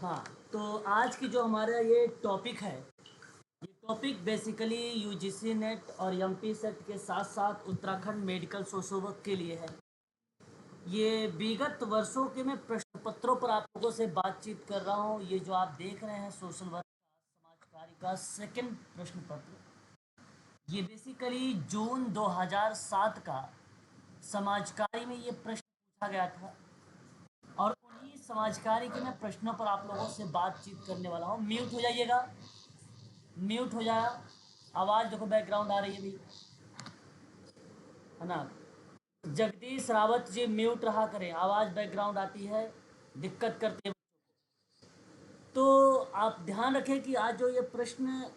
हाँ, तो आज की जो हमारा ये टॉपिक है, ये टॉपिक बेसिकली यूजीसी नेट और एमपी सेट के साथ साथ उत्तराखंड मेडिकल सोशल वर्क के लिए है। ये विगत वर्षों के मैं प्रश्न पत्रों पर आप लोगों से बातचीत कर रहा हूँ। ये जो आप देख रहे हैं सोशल वर्क का समाज कार्य का सेकंड प्रश्न पत्र, ये बेसिकली जून 2007 का समाज कार्य में ये प्रश्न पूछा गया था और उन्हीं समाज कार्य के मैं प्रश्नों पर आप लोगों से बातचीत करने वाला हूँ। म्यूट हो जाइएगा, म्यूट हो जाए। आवाज़ देखो बैकग्राउंड आ रही है भी, है ना। जगदीश रावत जी म्यूट रहा करें, आवाज़ बैकग्राउंड आती है, दिक्कत करती है। तो आप ध्यान रखें कि आज जो ये प्रश्न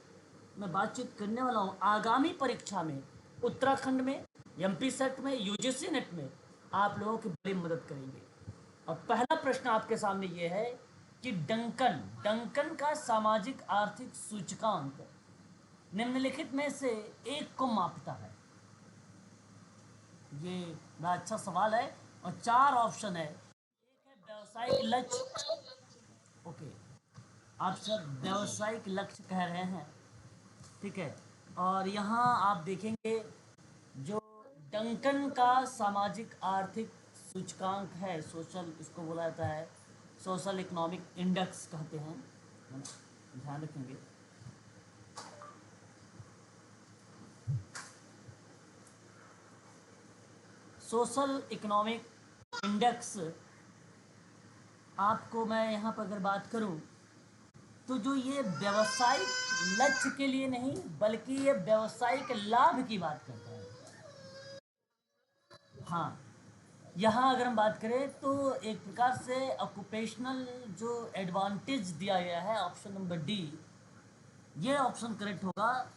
मैं बातचीत करने वाला हूँ, आगामी परीक्षा में उत्तराखंड में, एमपी सेट में, यूजीसी नेट में आप लोगों की बड़ी मदद करेंगे। और पहला प्रश्न आपके सामने ये है कि डंकन डंकन का सामाजिक आर्थिक सूचकांक निम्नलिखित में से एक को मापता है। ये बड़ा अच्छा सवाल है और चार ऑप्शन है। एक है व्यावसायिक लक्ष्य, ओके, आप सब व्यावसायिक लक्ष्य कह रहे हैं, ठीक है। और यहाँ आप देखेंगे जो डंकन का सामाजिक आर्थिक सूचकांक है, सोशल इसको बोला जाता है, सोशल इकोनॉमिक इंडेक्स कहते हैं, है ना? ध्यान रखेंगे। सोशल इकोनॉमिक इंडेक्स, आपको मैं यहाँ पर अगर बात करूँ तो जो ये व्यवसायिक लक्ष्य के लिए नहीं बल्कि ये व्यवसायिक लाभ की बात करता है। हाँ, यहाँ अगर हम बात करें तो एक प्रकार से ऑक्यूपेशनल जो एडवांटेज दिया गया है, ऑप्शन नंबर डी, ये ऑप्शन करेक्ट होगा।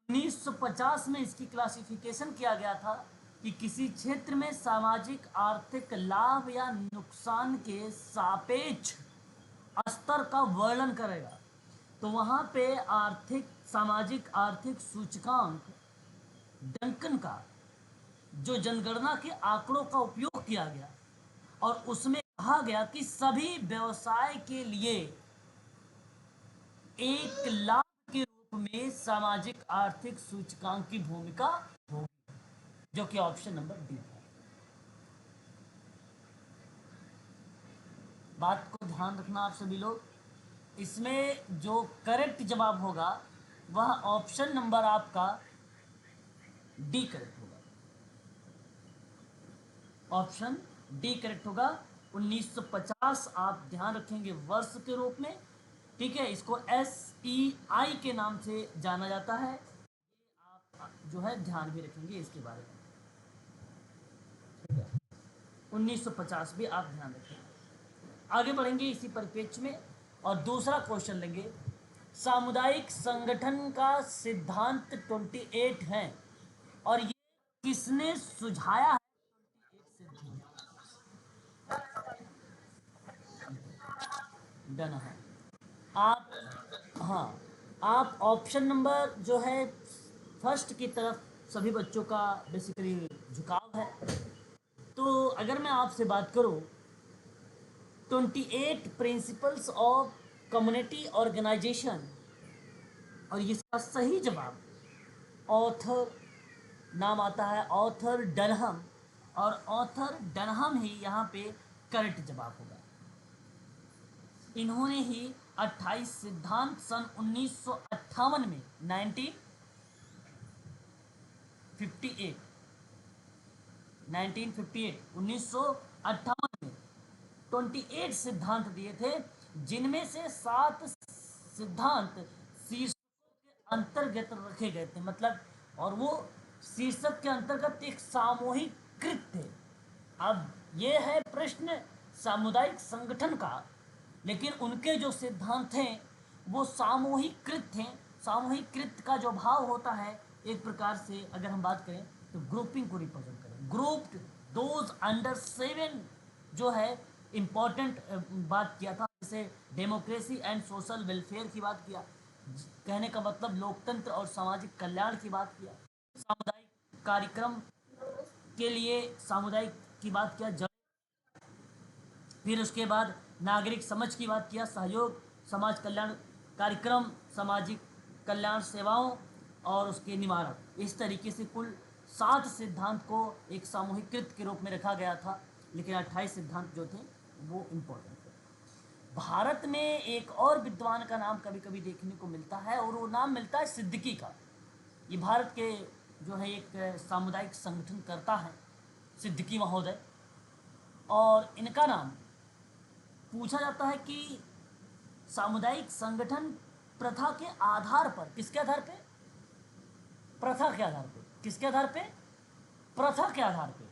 1950 में इसकी क्लासिफिकेशन किया गया था कि किसी क्षेत्र में सामाजिक आर्थिक लाभ या नुकसान के सापेक्ष स्तर का वर्णन करेगा। तो वहाँ पे आर्थिक सामाजिक आर्थिक सूचकांक डंकन का जो जनगणना के आंकड़ों का उपयोग किया गया और उसमें कहा गया कि सभी व्यवसाय के लिए एक लाभ के रूप में सामाजिक आर्थिक सूचकांक की भूमिका होगी, जो कि ऑप्शन नंबर डी था। बात को ध्यान रखना आप सभी लोग। इसमें जो करेक्ट जवाब होगा वह ऑप्शन नंबर आपका डी करेक्ट होगा, ऑप्शन डी करेक्ट होगा। 1950 आप ध्यान रखेंगे वर्ष के रूप में, ठीक है। इसको SEI के नाम से जाना जाता है, आप जो है ध्यान भी रखेंगे इसके बारे में, ठीक है। 1950 भी आप ध्यान रखेंगे। आगे बढ़ेंगे इसी परिप्रेक्ष्य में और दूसरा क्वेश्चन लेंगे। सामुदायिक संगठन का सिद्धांत 28 है और ये किसने सुझाया है? 28 सिद्धांत डन है। आप, हाँ, आप ऑप्शन नंबर जो है फर्स्ट की तरफ सभी बच्चों का बेसिकली झुकाव है। तो अगर मैं आपसे बात करूं 28 प्रिंसिपल्स ऑफ कम्युनिटी ऑर्गेनाइजेशन, और इसका सही जवाब ऑथर नाम आता है, ऑथर डनहम, और ऑथर डनहम ही यहाँ पे करेक्ट जवाब होगा। इन्होंने ही 28 सिद्धांत सन 1958 में 1958 1958 में 28 सिद्धांत दिए थे, जिनमें से 7 सिद्धांत शीर्षकों के अंतर्गत रखे गए थे, मतलब, और वो शीर्षक के अंतर्गत एक सामूहिक कृत थे। अब ये है प्रश्न सामुदायिक संगठन का, लेकिन उनके जो सिद्धांत हैं वो सामूहिक कृत थे। सामूहिक कृत का जो भाव होता है, एक प्रकार से अगर हम बात करें तो ग्रुपिंग को रिप्रेजेंट करें, ग्रुप्ड दोज अंडर 7 जो है इम्पॉर्टेंट बात किया था, जैसे डेमोक्रेसी एंड सोशल वेलफेयर की बात किया, कहने का मतलब लोकतंत्र और सामाजिक कल्याण की बात किया, सामुदायिक कार्यक्रम के लिए सामुदायिक की बात किया, फिर उसके बाद नागरिक समझ की बात किया, सहयोग, समाज कल्याण कार्यक्रम, सामाजिक कल्याण सेवाओं और उसके निवारण। इस तरीके से कुल 7 सिद्धांत को एक सामूहिकृत के रूप में रखा गया था, लेकिन 28 सिद्धांत जो थे वो इम्पोर्टेंट थे। भारत में एक और विद्वान का नाम कभी कभी देखने को मिलता है, और वो नाम मिलता है सिद्दीकी का। ये भारत के जो है एक सामुदायिक संगठन करता है, सिद्दीकी महोदय। और इनका नाम पूछा जाता है कि सामुदायिक संगठन प्रथा के आधार पर, किसके आधार पे? प्रथा के आधार पे। किसके आधार पे? प्रथा के आधार पे।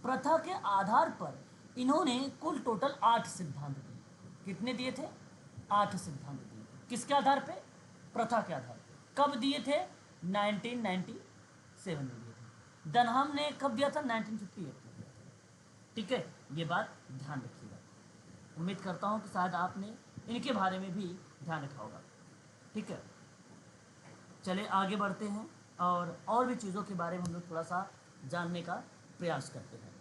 प्रथा के आधार पर इन्होंने कुल टोटल 8 सिद्धांत दिए। कितने दिए थे? 8 सिद्धांत दिए थे। किसके आधार पे? प्रथा के आधार पे। कब दिए थे? 1997 में दिए थे। डनहम ने कब दिया था? 1958 में दिया था। ठीक है, ये बात ध्यान रखिएगा। उम्मीद करता हूँ कि शायद आपने इनके बारे में भी ध्यान रखा होगा। ठीक है, चले आगे बढ़ते हैं और भी चीज़ों के बारे में हम लोग थोड़ा सा जानने का प्रयास करते हैं।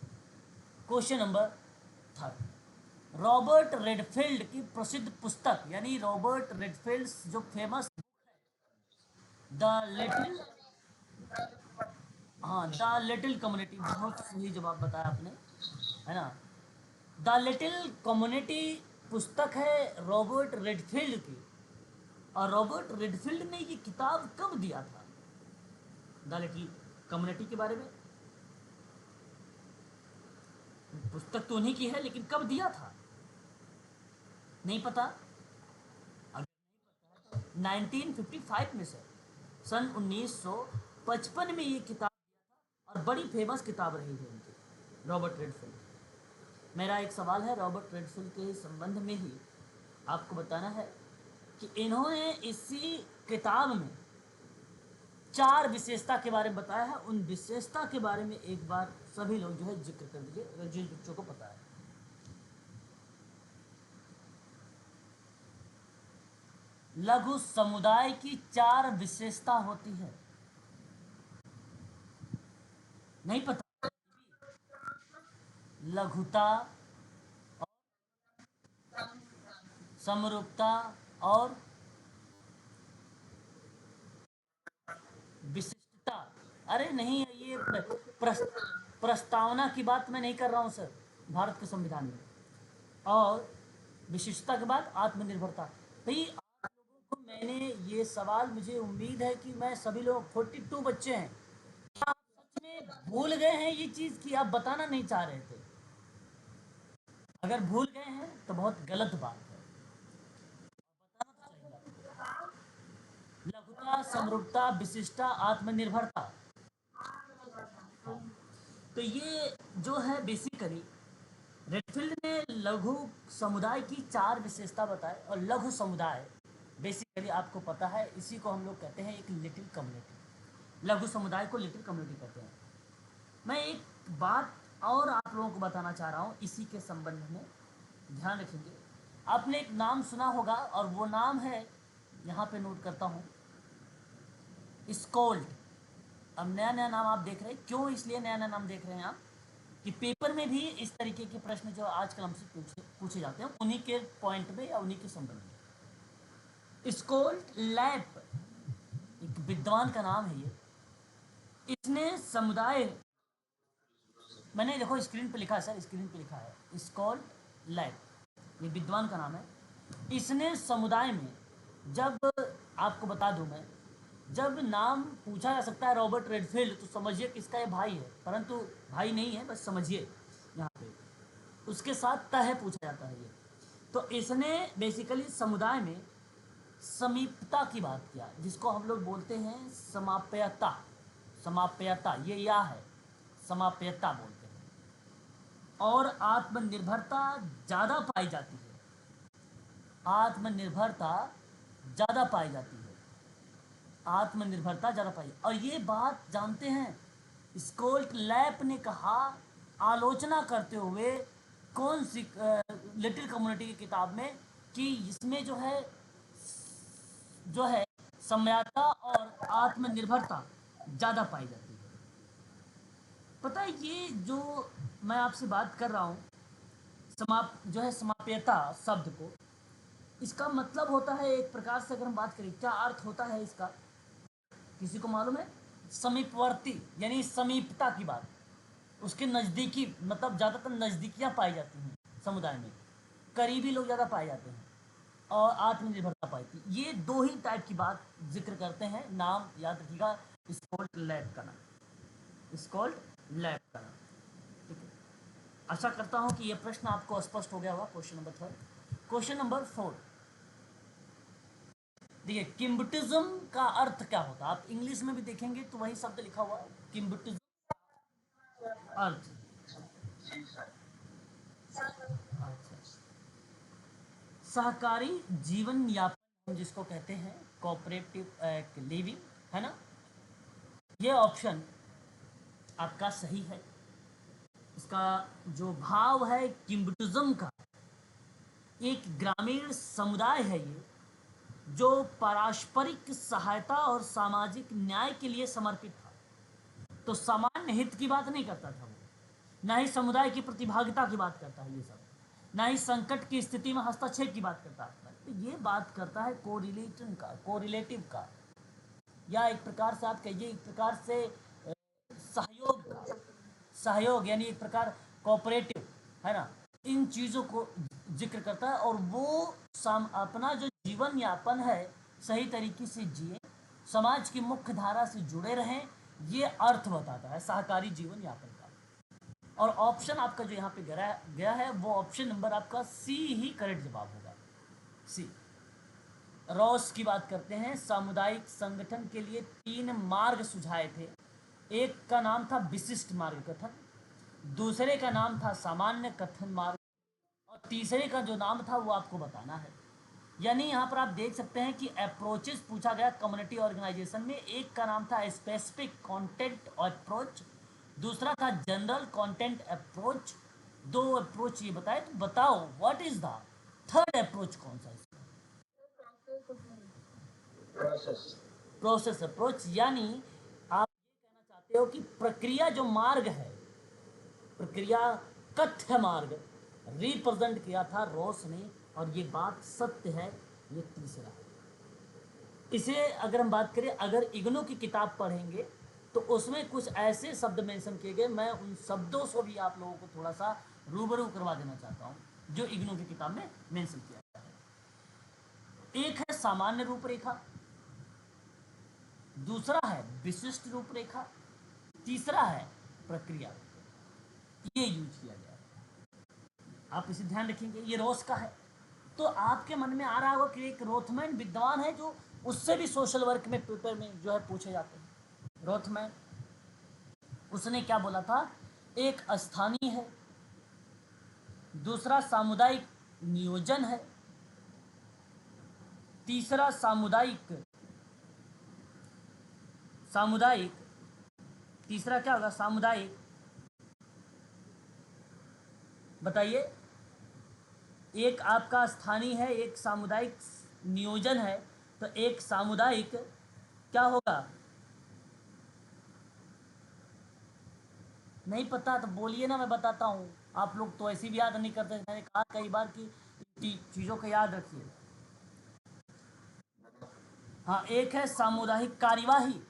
क्वेश्चन नंबर 3, रॉबर्ट रेडफील्ड की प्रसिद्ध पुस्तक, यानी रॉबर्ट रेडफील्ड जो फेमस द लिटिल, हाँ, द लिटिल कम्युनिटी, बहुत सही जवाब बताया आपने, है ना। द लिटिल कम्युनिटी पुस्तक है रॉबर्ट रेडफील्ड की। और रॉबर्ट रेडफील्ड ने ये किताब कब दिया था द लिटिल कम्युनिटी के बारे में? पुस्तक तो उन्हीं की है, लेकिन कब दिया था नहीं पता। अगर 1955 में से, सन 1955 में ये किताब दिया था, और बड़ी फेमस किताब रही है इनकी, रॉबर्ट रेडफील्ड। मेरा एक सवाल है रॉबर्ट रेडफील्ड के संबंध में ही आपको बताना है कि इन्होंने इसी किताब में 4 विशेषता के बारे में बताया है। उन विशेषता के बारे में एक बार सभी लोग जो है जिक्र कर दीजिए, अगर जिन बच्चों को पता है। लघु समुदाय की 4 विशेषता होती है, नहीं पता? लघुता, समरूपता और विशिष्टता। अरे नहीं, ये प्रस्तावना की बात मैं नहीं कर रहा हूँ सर, भारत के संविधान में। और विशिष्टता के बाद आत्मनिर्भरता। भाई आप लोगों को मैंने ये सवाल, मुझे उम्मीद है कि मैं सभी लोग 42 बच्चे हैं, आप सच में भूल गए हैं ये चीज़ कि आप बताना नहीं चाह रहे थे? अगर भूल गए हैं तो बहुत गलत बात है, बताना तो चाहिए आपको। लघुता, समरूपता, विशिष्टता, आत्मनिर्भरता। तो ये जो है बेसिकली रेडफील्ड ने लघु समुदाय की 4 विशेषता बताए। और लघु समुदाय बेसिकली आपको पता है, इसी को हम लोग कहते हैं एक लिटिल कम्युनिटी। लघु समुदाय को लिटिल कम्युनिटी कहते हैं। मैं एक बात और आप लोगों को बताना चाह रहा हूँ इसी के संबंध में, ध्यान रखेंगे। आपने एक नाम सुना होगा, और वो नाम है, यहाँ पे नोट करता हूँ, स्कोल्ड। अब नया नया नाम आप देख रहे हैं, क्यों इसलिए नया नया नाम देख रहे हैं आप कि पेपर में भी इस तरीके के प्रश्न जो आजकल हमसे पूछे जाते हैं, उन्हीं के पॉइंट में या उन्हीं के संबंध में। स्कोल्ड लैप एक विद्वान का नाम है ये। इसने समुदाय, मैंने देखो स्क्रीन पे लिखा है सर, स्क्रीन पे लिखा है स्कोल्ड लैप, ये विद्वान का नाम है। इसने समुदाय में, जब आपको बता दूं मैं, जब नाम पूछा जा सकता है रॉबर्ट रेडफील्ड, तो समझिए किसका ये भाई है, परंतु भाई नहीं है, बस समझिए यहाँ पे उसके साथ तह पूछा जाता है ये। तो इसने बेसिकली समुदाय में समीपता की बात किया, जिसको हम लोग बोलते हैं समाप्यता। समाप्यता ये या है, समाप्यता बोलते हैं। और आत्मनिर्भरता ज़्यादा पाई जाती है, आत्मनिर्भरता ज़्यादा पाई जाती है, आत्मनिर्भरता ज़्यादा पाई। और ये बात जानते हैं, स्कोल्ट लैप ने कहा, आलोचना करते हुए, कौन सी लिटिल कम्युनिटी की किताब में, कि इसमें जो है सम्यता और आत्मनिर्भरता ज़्यादा पाई जाती है। पता है, ये जो मैं आपसे बात कर रहा हूँ, जो है समाप्यता शब्द को, इसका मतलब होता है एक प्रकार से, अगर हम बात करें क्या अर्थ होता है इसका, किसी को मालूम है? समीपवर्ती, यानी समीपता की बात, उसके नज़दीकी, मतलब ज़्यादातर नज़दीकियाँ पाई जाती हैं समुदाय में, करीबी लोग ज़्यादा पाए जाते हैं और आत्मनिर्भरता पाई थी। ये दो ही टाइप की बात जिक्र करते हैं। नाम याद रखिएगा, स्कॉल्ड लैब का नाम, स्कॉल्ड लैब का नाम। ठीक है, आशा करता हूँ कि यह प्रश्न आपको स्पष्ट हो गया होगा। Question number 3। क्वेश्चन नंबर 4, देखिए किम्बटिज्म का अर्थ क्या होता है। आप इंग्लिश में भी देखेंगे तो वही शब्द लिखा हुआ है, किम्बटिज्म अर्थ। अच्छा, सहकारी जीवन यापन, हम जिसको कहते हैं कोऑपरेटिव लिविंग, है ना। ये ऑप्शन आपका सही है। इसका जो भाव है किम्बटिज्म का, एक ग्रामीण समुदाय है ये, जो पारस्परिक सहायता और सामाजिक न्याय के लिए समर्पित था। तो सामान्य हित की बात नहीं करता था वो, ना ही समुदाय की प्रतिभागिता की बात करता है ये सब, ना ही संकट की स्थिति में हस्तक्षेप की बात करता है। तो ये बात करता है कोरिलेशन का, कोरिलेटिव का, या एक प्रकार से आप कहिए एक प्रकार से सहयोग का, सहयोग यानी एक प्रकार कोऑपरेटिव, है ना। इन चीज़ों को जिक्र करता है, और वो अपना जो जीवन यापन है सही तरीके से जिए, समाज की मुख्य धारा से जुड़े रहें, ये अर्थ बताता है सहकारी जीवन यापन का। और ऑप्शन आपका जो यहाँ पे गया है वो ऑप्शन नंबर आपका सी ही करेक्ट जवाब होगा, सी। रॉस की बात करते हैं, सामुदायिक संगठन के लिए 3 मार्ग सुझाए थे। एक का नाम था विशिष्ट मार्ग कथन, दूसरे का नाम था सामान्य कथन मार्ग, और तीसरे का जो नाम था वो आपको बताना है। यानी यहाँ पर आप देख सकते हैं कि अप्रोचेस पूछा गया कम्युनिटी ऑर्गेनाइजेशन में। एक का नाम था स्पेसिफिक कंटेंट अप्रोच, दूसरा था जनरल कंटेंट अप्रोच। 2 अप्रोच ये बताए, तो बताओ what is the third approach, कौन सा इसका? प्रोसेस अप्रोच, यानी आप ये कहना चाहते हो कि प्रक्रिया जो मार्ग है, प्रक्रिया कथ्य मार्ग रिप्रेजेंट किया था रॉस ने, और ये बात सत्य है। ये तीसरा है। इसे अगर हम बात करें, अगर इग्नू की किताब पढ़ेंगे तो उसमें कुछ ऐसे शब्द मेंशन किए गए, मैं उन शब्दों से भी आप लोगों को थोड़ा सा रूबरू करवा देना चाहता हूँ जो इग्नू की किताब में मेंशन किया गया है। एक है सामान्य रूपरेखा, दूसरा है विशिष्ट रूपरेखा, तीसरा है प्रक्रिया। ये यूज किया गया है, आप इसे ध्यान रखेंगे। ये रॉस का है। तो आपके मन में आ रहा होगा कि एक रोथमैन विद्वान है जो उससे भी सोशल वर्क में पेपर में जो है पूछे जाते हैं। रोथमैन, उसने क्या बोला था? एक स्थानीय है, दूसरा सामुदायिक नियोजन है, तीसरा सामुदायिक सामुदायिक तीसरा क्या होगा? सामुदायिक, बताइए। एक आपका स्थानीय है, एक सामुदायिक नियोजन है, तो एक सामुदायिक क्या होगा? नहीं पता तो बोलिए ना, मैं बताता हूँ। आप लोग तो ऐसी भी याद नहीं करते। मैंने कहा कई बार कि चीज़ों को याद रखिए। हाँ, एक है सामुदायिक कार्यवाही,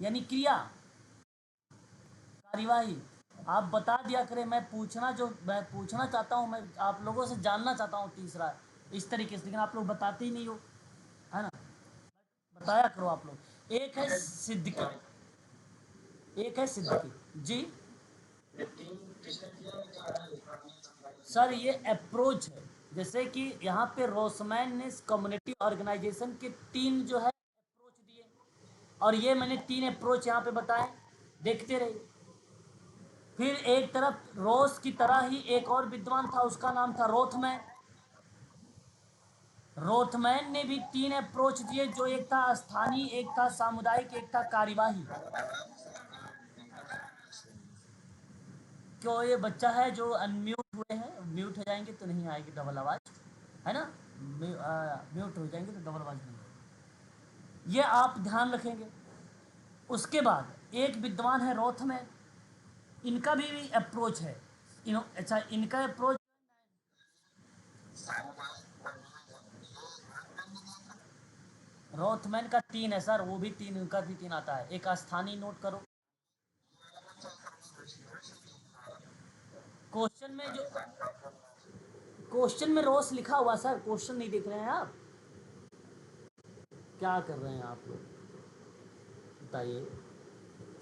यानी क्रिया, कार्यवाही। आप बता दिया करें, मैं पूछना चाहता हूँ, मैं आप लोगों से जानना चाहता हूँ तीसरा इस तरीके से, लेकिन आप लोग बताते ही नहीं हो, है ना। बताया करो आप लोग। एक है सिद्दीकी जी। सर ये अप्रोच है, जैसे कि यहाँ पे रोसमैन ने कम्युनिटी ऑर्गेनाइजेशन के 3 जो है अप्रोच दिए, और ये मैंने 3 अप्रोच यहाँ पे बताए, देखते रहिए। फिर एक तरफ रोस की तरह ही एक और विद्वान था, उसका नाम था रोथमैन। रोथमैन ने भी 3 अप्रोच दिए, जो एक था स्थानीय, एक था सामुदायिक, एक था कार्यवाही। क्यों, ये बच्चा है जो अनम्यूट हुए हैं, म्यूट हो जाएंगे तो नहीं आएगी डबल आवाज, है ना। म्यूट हो जाएंगे तो डबल आवाज नहीं आएगी, ये आप ध्यान रखेंगे। उसके बाद एक विद्वान है रोथमैन, इनका भी अप्रोच है। अच्छा, इनका अप्रोच रोथमैन का 3 है सर, वो भी 3, उनका भी 3 आता है। एक स्थानीय नोट करो। क्वेश्चन में जो क्वेश्चन में रोस लिखा हुआ सर, क्वेश्चन नहीं देख रहे हैं आप? क्या कर रहे हैं आप लोग बताइए?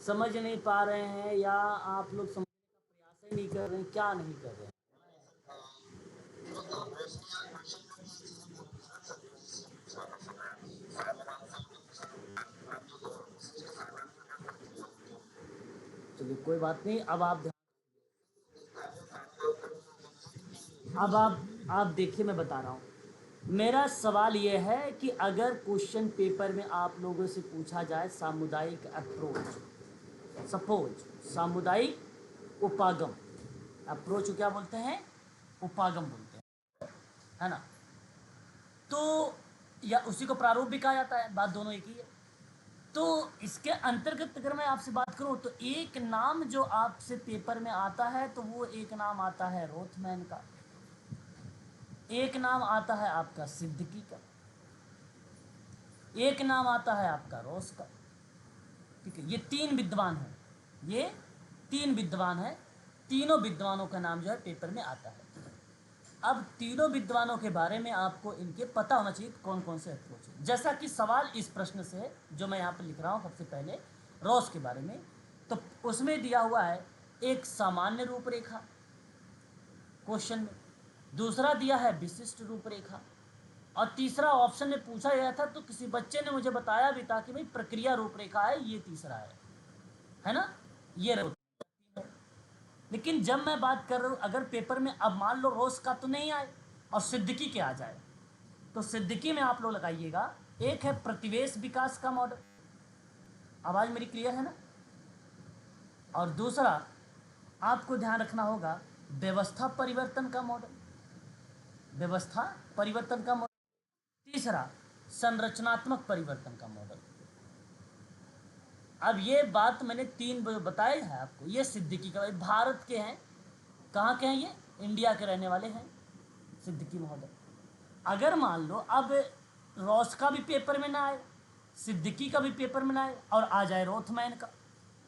समझ नहीं पा रहे हैं या आप लोग समझने का प्रयास ही नहीं कर रहे हैं? क्या नहीं कर रहे हैं? चलिए कोई बात नहीं। अब आप देखिए, मैं बता रहा हूँ। मेरा सवाल ये है कि अगर क्वेश्चन पेपर में आप लोगों से पूछा जाए सामुदायिक अप्रोच, सपोज सामुदायिक उपागम, अप्रोच को क्या बोलते हैं? उपागम बोलते हैं, है ना? तो या उसी को प्रारूप भी कहा जाता है, बात दोनों एक ही है। तो इसके अंतर्गत अगर मैं आपसे बात करूं तो एक नाम जो आपसे पेपर में आता है, तो वो एक नाम आता है रोथमैन का, एक नाम आता है आपका सिद्दीकी का, एक नाम आता है आपका रोस का। ठीक है, ये 3 विद्वान हैं, ये 3 विद्वान हैं। तीनों विद्वानों का नाम जो है पेपर में आता है। अब तीनों विद्वानों के बारे में आपको इनके पता होना चाहिए कौन कौन से अप्रोच है। जैसा कि सवाल इस प्रश्न से है जो मैं यहाँ पर लिख रहा हूँ सबसे पहले रॉस के बारे में, तो उसमें दिया हुआ है एक सामान्य रूपरेखा क्वेश्चन में, दूसरा दिया है विशिष्ट रूपरेखा, और तीसरा ऑप्शन में पूछा गया था तो किसी बच्चे ने मुझे बताया भी था कि भाई प्रक्रिया रूपरेखा है, ये तीसरा है ना? ये लेकिन जब मैं बात कर रहा हूँ, अगर पेपर में अब मान लो रोज का तो नहीं आए और सिद्दीकी के आ जाए, तो सिद्दीकी में आप लोग लगाइएगा, एक है प्रतिवेश विकास का मॉडल, आवाज मेरी क्लियर है ना? और दूसरा आपको ध्यान रखना होगा व्यवस्था परिवर्तन का मॉडल, व्यवस्था परिवर्तन का मॉडल, तीसरा संरचनात्मक परिवर्तन का मॉडल। अब ये बात मैंने 3 बताए हैं आपको। ये सिद्दीकी का, भारत के हैं, कहाँ के हैं ये? इंडिया के रहने वाले हैं सिद्दीकी महोदय। अगर मान लो अब रॉस का भी पेपर में ना आए, सिद्दीकी का भी पेपर में ना आए और आ जाए रोथमैन का,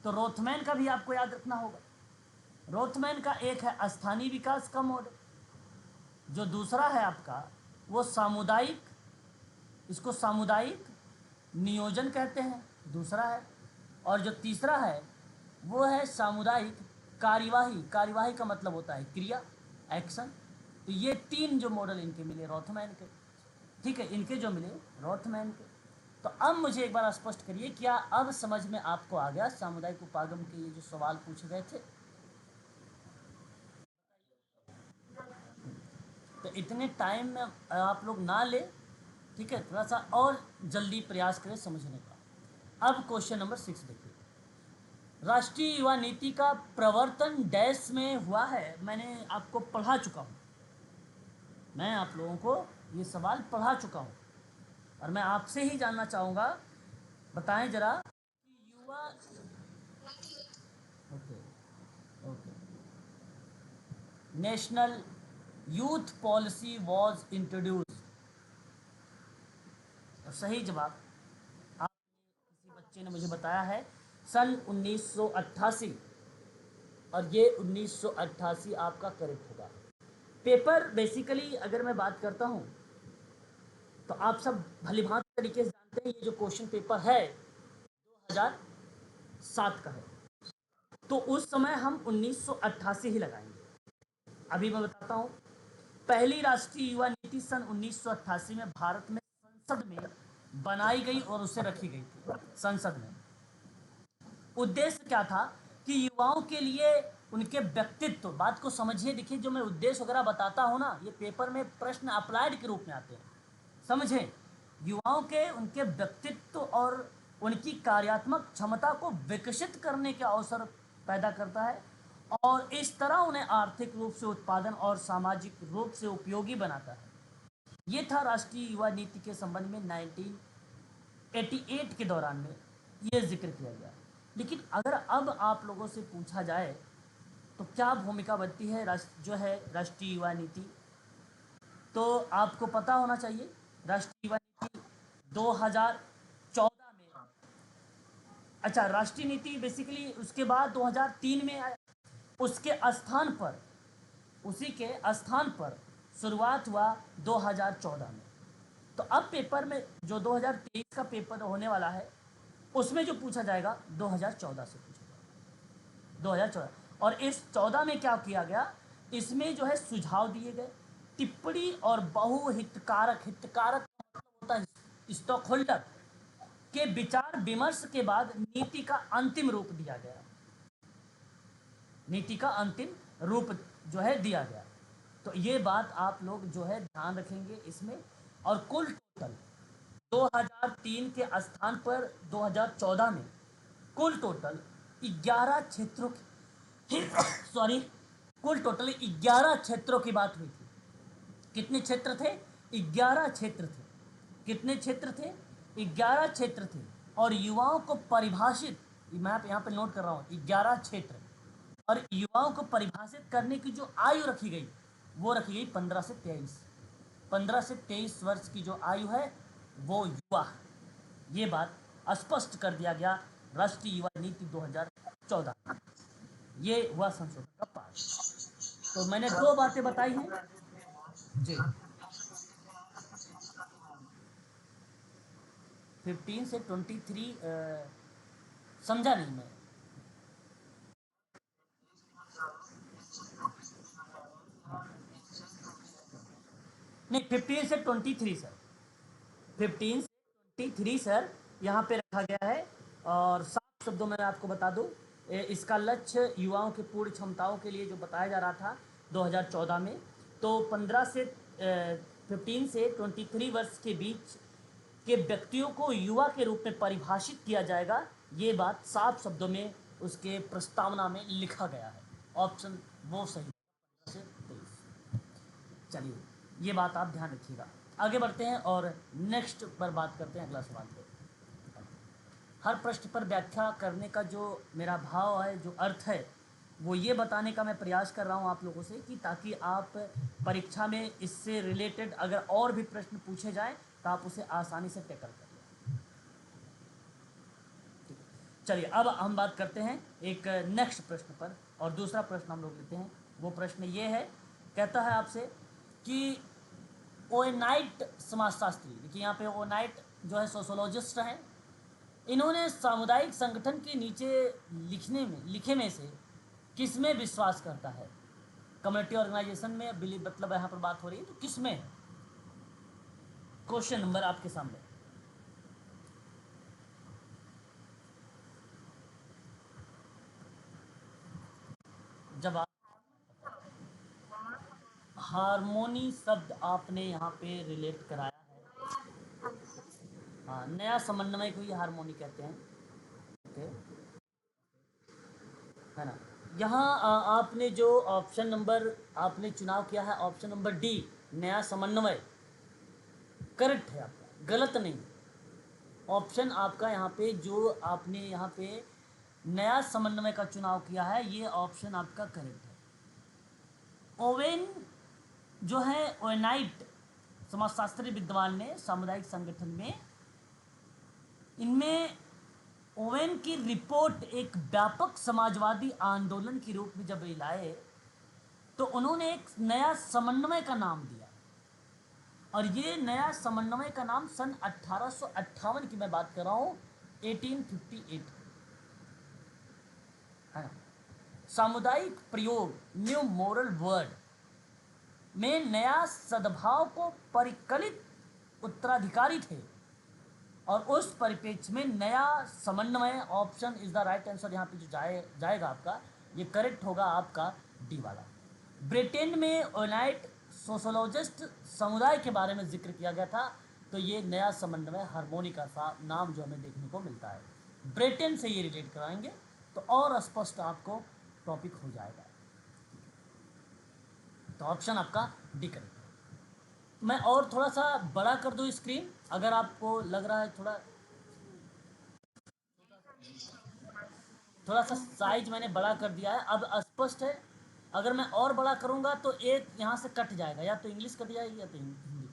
तो रोथमैन का भी आपको याद रखना होगा। रोथमैन का एक है स्थानीय विकास का मॉडल, जो दूसरा है आपका वो सामुदायिक, इसको सामुदायिक नियोजन कहते हैं, दूसरा है, और जो तीसरा है वो है सामुदायिक कार्यवाही, कार्यवाही का मतलब होता है क्रिया, एक्शन। तो ये 3 जो मॉडल इनके मिले रोथमैन के, ठीक है, इनके जो मिले रोथमैन के। तो अब मुझे एक बार स्पष्ट करिए, क्या अब समझ में आपको आ गया सामुदायिक उपागम के ये जो सवाल पूछे गए थे? तो इतने टाइम में आप लोग ना ले, ठीक है, थोड़ा सा और जल्दी प्रयास करें समझने का। अब क्वेश्चन नंबर 6 देखिए। राष्ट्रीय युवा नीति का प्रवर्तन डैश में हुआ है, मैंने आपको पढ़ा चुका हूँ, मैं आप लोगों को ये सवाल पढ़ा चुका हूँ, और मैं आपसे ही जानना चाहूँगा, बताएं जरा कि युवा, okay okay, national youth policy was introduce, सही जवाब आप किसी बच्चे ने मुझे बताया है सन 1988, और ये 1988 आपका करेक्ट होगा। पेपर बेसिकली अगर मैं बात करता हूँ तो आप सब भलीभांति तरीके से जानते हैं ये जो क्वेश्चन पेपर है 2007 का है, तो उस समय हम 1988 ही लगाएंगे। अभी मैं बताता हूँ, पहली राष्ट्रीय युवा नीति सन 1988 में भारत में संसद में बनाई गई और उसे रखी गई थी संसद में। उद्देश्य क्या था कि युवाओं के लिए उनके व्यक्तित्व, बात को समझिए, देखिए जो मैं उद्देश्य वगैरह बताता हूँ ना, ये पेपर में प्रश्न अप्लाइड के रूप में आते हैं, समझें। युवाओं के उनके व्यक्तित्व और उनकी कार्यात्मक क्षमता को विकसित करने के अवसर पैदा करता है, और इस तरह उन्हें आर्थिक रूप से उत्पादन और सामाजिक रूप से उपयोगी बनाता है। ये था राष्ट्रीय युवा नीति के संबंध में 1988 के दौरान में ये जिक्र किया गया। लेकिन अगर अब आप लोगों से पूछा जाए तो क्या भूमिका बनती है जो है राष्ट्रीय युवा नीति, तो आपको पता होना चाहिए राष्ट्रीय युवा नीति 2014 में, अच्छा राष्ट्रीय नीति बेसिकली उसके बाद 2003 में आया। उसके स्थान पर, उसी के स्थान पर शुरुआत हुआ 2014 में। तो अब पेपर में जो 2023 का पेपर होने वाला है उसमें जो पूछा जाएगा 2014 से पूछा जाएगा, 2014। और इस 14 में क्या किया गया, इसमें जो है सुझाव दिए गए, टिप्पणी और बहुहितकारक, हितकारक मतलब होता है स्टॉक होल्डर के विचार विमर्श के बाद नीति का अंतिम रूप दिया गया, नीति का अंतिम रूप जो है दिया गया। तो ये बात आप लोग जो है ध्यान रखेंगे इसमें। और कुल टोटल 2003 के स्थान पर 2014 में कुल टोटल 11 क्षेत्रों की सॉरी, कुल टोटल 11 क्षेत्रों की बात हुई थी। कितने क्षेत्र थे? 11 क्षेत्र थे। कितने क्षेत्र थे? 11 क्षेत्र थे। और युवाओं को परिभाषित, मैं यहाँ पे नोट कर रहा हूँ 11 क्षेत्र, और युवाओं को परिभाषित करने की जो आयु रखी गई वो रखी गई 15 से 23, 15 से 23 वर्ष की जो आयु है वो युवा। ये बात स्पष्ट कर दिया गया राष्ट्रीय युवा नीति 2014। ये हुआ संशोधन का पार्ट। तो मैंने दो बातें बताई हैं जी। 15 से 23 समझा नहीं मैं। नहीं, 15 से 23 सर, 15 से 23 सर यहाँ पे रखा गया है। और साफ शब्दों में मैं आपको बता दूं, इसका लक्ष्य युवाओं की पूर्ण क्षमताओं के लिए जो बताया जा रहा था 2014 में, तो 15 से 15 से 23 वर्ष के बीच के व्यक्तियों को युवा के रूप में परिभाषित किया जाएगा। ये बात साफ शब्दों में उसके प्रस्तावना में लिखा गया है। ऑप्शन वो सही है, 15 से 23। चलिए, ये बात आप ध्यान रखिएगा। आगे बढ़ते हैं और नेक्स्ट पर बात करते हैं, अगला सवाल पे। हर प्रश्न पर व्याख्या करने का जो मेरा भाव है, जो अर्थ है, वो ये बताने का मैं प्रयास कर रहा हूँ आप लोगों से कि ताकि आप परीक्षा में इससे रिलेटेड अगर और भी प्रश्न पूछे जाएं तो आप उसे आसानी से टैकल कर लें। चलिए, अब हम बात करते हैं एक नेक्स्ट प्रश्न पर, और दूसरा प्रश्न हम लोग लेते हैं। वो प्रश्न ये है, कहता है आपसे कि ओनाइट समाजशास्त्री, देखिए यहाँ पे ओनाइट जो है सोशोलॉजिस्ट हैं, इन्होंने सामुदायिक संगठन के नीचे लिखे में से किस में विश्वास करता है? कम्युनिटी ऑर्गेनाइजेशन में बिलीव, मतलब यहाँ पर बात हो रही है तो किस में? क्वेश्चन नंबर आपके सामने। जवाब, हारमोनी शब्द आपने यहाँ पे रिलेट कराया है। हाँ, नया समन्वय को ही हारमोनी कहते हैं। ओके, है ना। यहाँ आपने जो ऑप्शन नंबर आपने चुनाव किया है, ऑप्शन नंबर डी, नया समन्वय, करेक्ट है आपका, गलत नहीं। ऑप्शन आपका यहाँ पे जो आपने यहाँ पे नया समन्वय का चुनाव किया है, ये ऑप्शन आपका करेक्ट है। ओवेन जो है, ओनाइट समाजशास्त्री विद्वान ने सामुदायिक संगठन में, इनमें ओवेन की रिपोर्ट एक व्यापक समाजवादी आंदोलन के रूप में जब लाए तो उन्होंने एक नया समन्वय का नाम दिया। और ये नया समन्वय का नाम सन 1858 की मैं बात कर रहा हूँ, 1858, है ना। सामुदायिक प्रयोग, न्यू मोरल वर्ड में नया सद्भाव को परिकलित उत्तराधिकारी थे। और उस परिप्रेक्ष्य में नया समन्वय, option is the right answer. यहाँ पे जो जाएगा आपका, ये करेक्ट होगा आपका डी वाला। ब्रिटेन में ओनाइट सोशोलॉजिस्ट समुदाय के बारे में जिक्र किया गया था, तो ये नया समन्वय हारमोनी का नाम जो हमें देखने को मिलता है। ब्रिटेन से ये रिलेट कराएंगे तो और स्पष्ट आपको टॉपिक हो जाएगा। तो ऑप्शन आपका डी करेक्ट है। मैं और थोड़ा सा बड़ा कर दूँ स्क्रीन, अगर आपको लग रहा है थोड़ा, थोड़ा सा साइज मैंने बड़ा कर दिया है, अब स्पष्ट है। अगर मैं और बड़ा करूंगा तो एक यहाँ से कट जाएगा, या तो इंग्लिश कट जाएगी या तो हिंदी।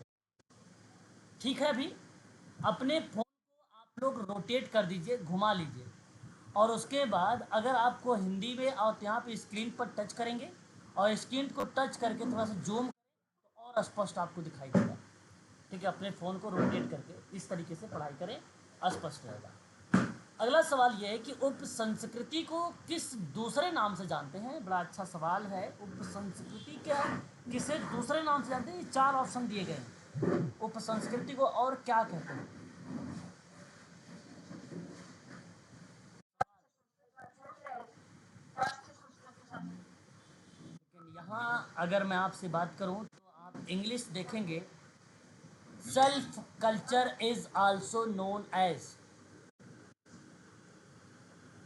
ठीक है अभी? अपने फ़ोन को आप लोग रोटेट कर दीजिए, घुमा लीजिए, और उसके बाद अगर आपको हिंदी में और यहाँ पे स्क्रीन पर टच करेंगे और स्क्रीन को टच करके थोड़ा सा जूम तो और स्पष्ट आपको दिखाई देगा। ठीक है, अपने फ़ोन को रोटेट करके इस तरीके से पढ़ाई करें, स्पष्ट रहेगा। अगला सवाल यह है कि उप संस्कृति को किस दूसरे नाम से जानते हैं? बड़ा अच्छा सवाल है। उप संस्कृति क्या किसे दूसरे नाम से जानते हैं? ये 4 ऑप्शन दिए गए हैं। उप संस्कृति को और क्या कहते हैं? लेकिन यहाँ अगर मैं आपसे बात करूँ तो आप इंग्लिश देखेंगे, self culture is also known as,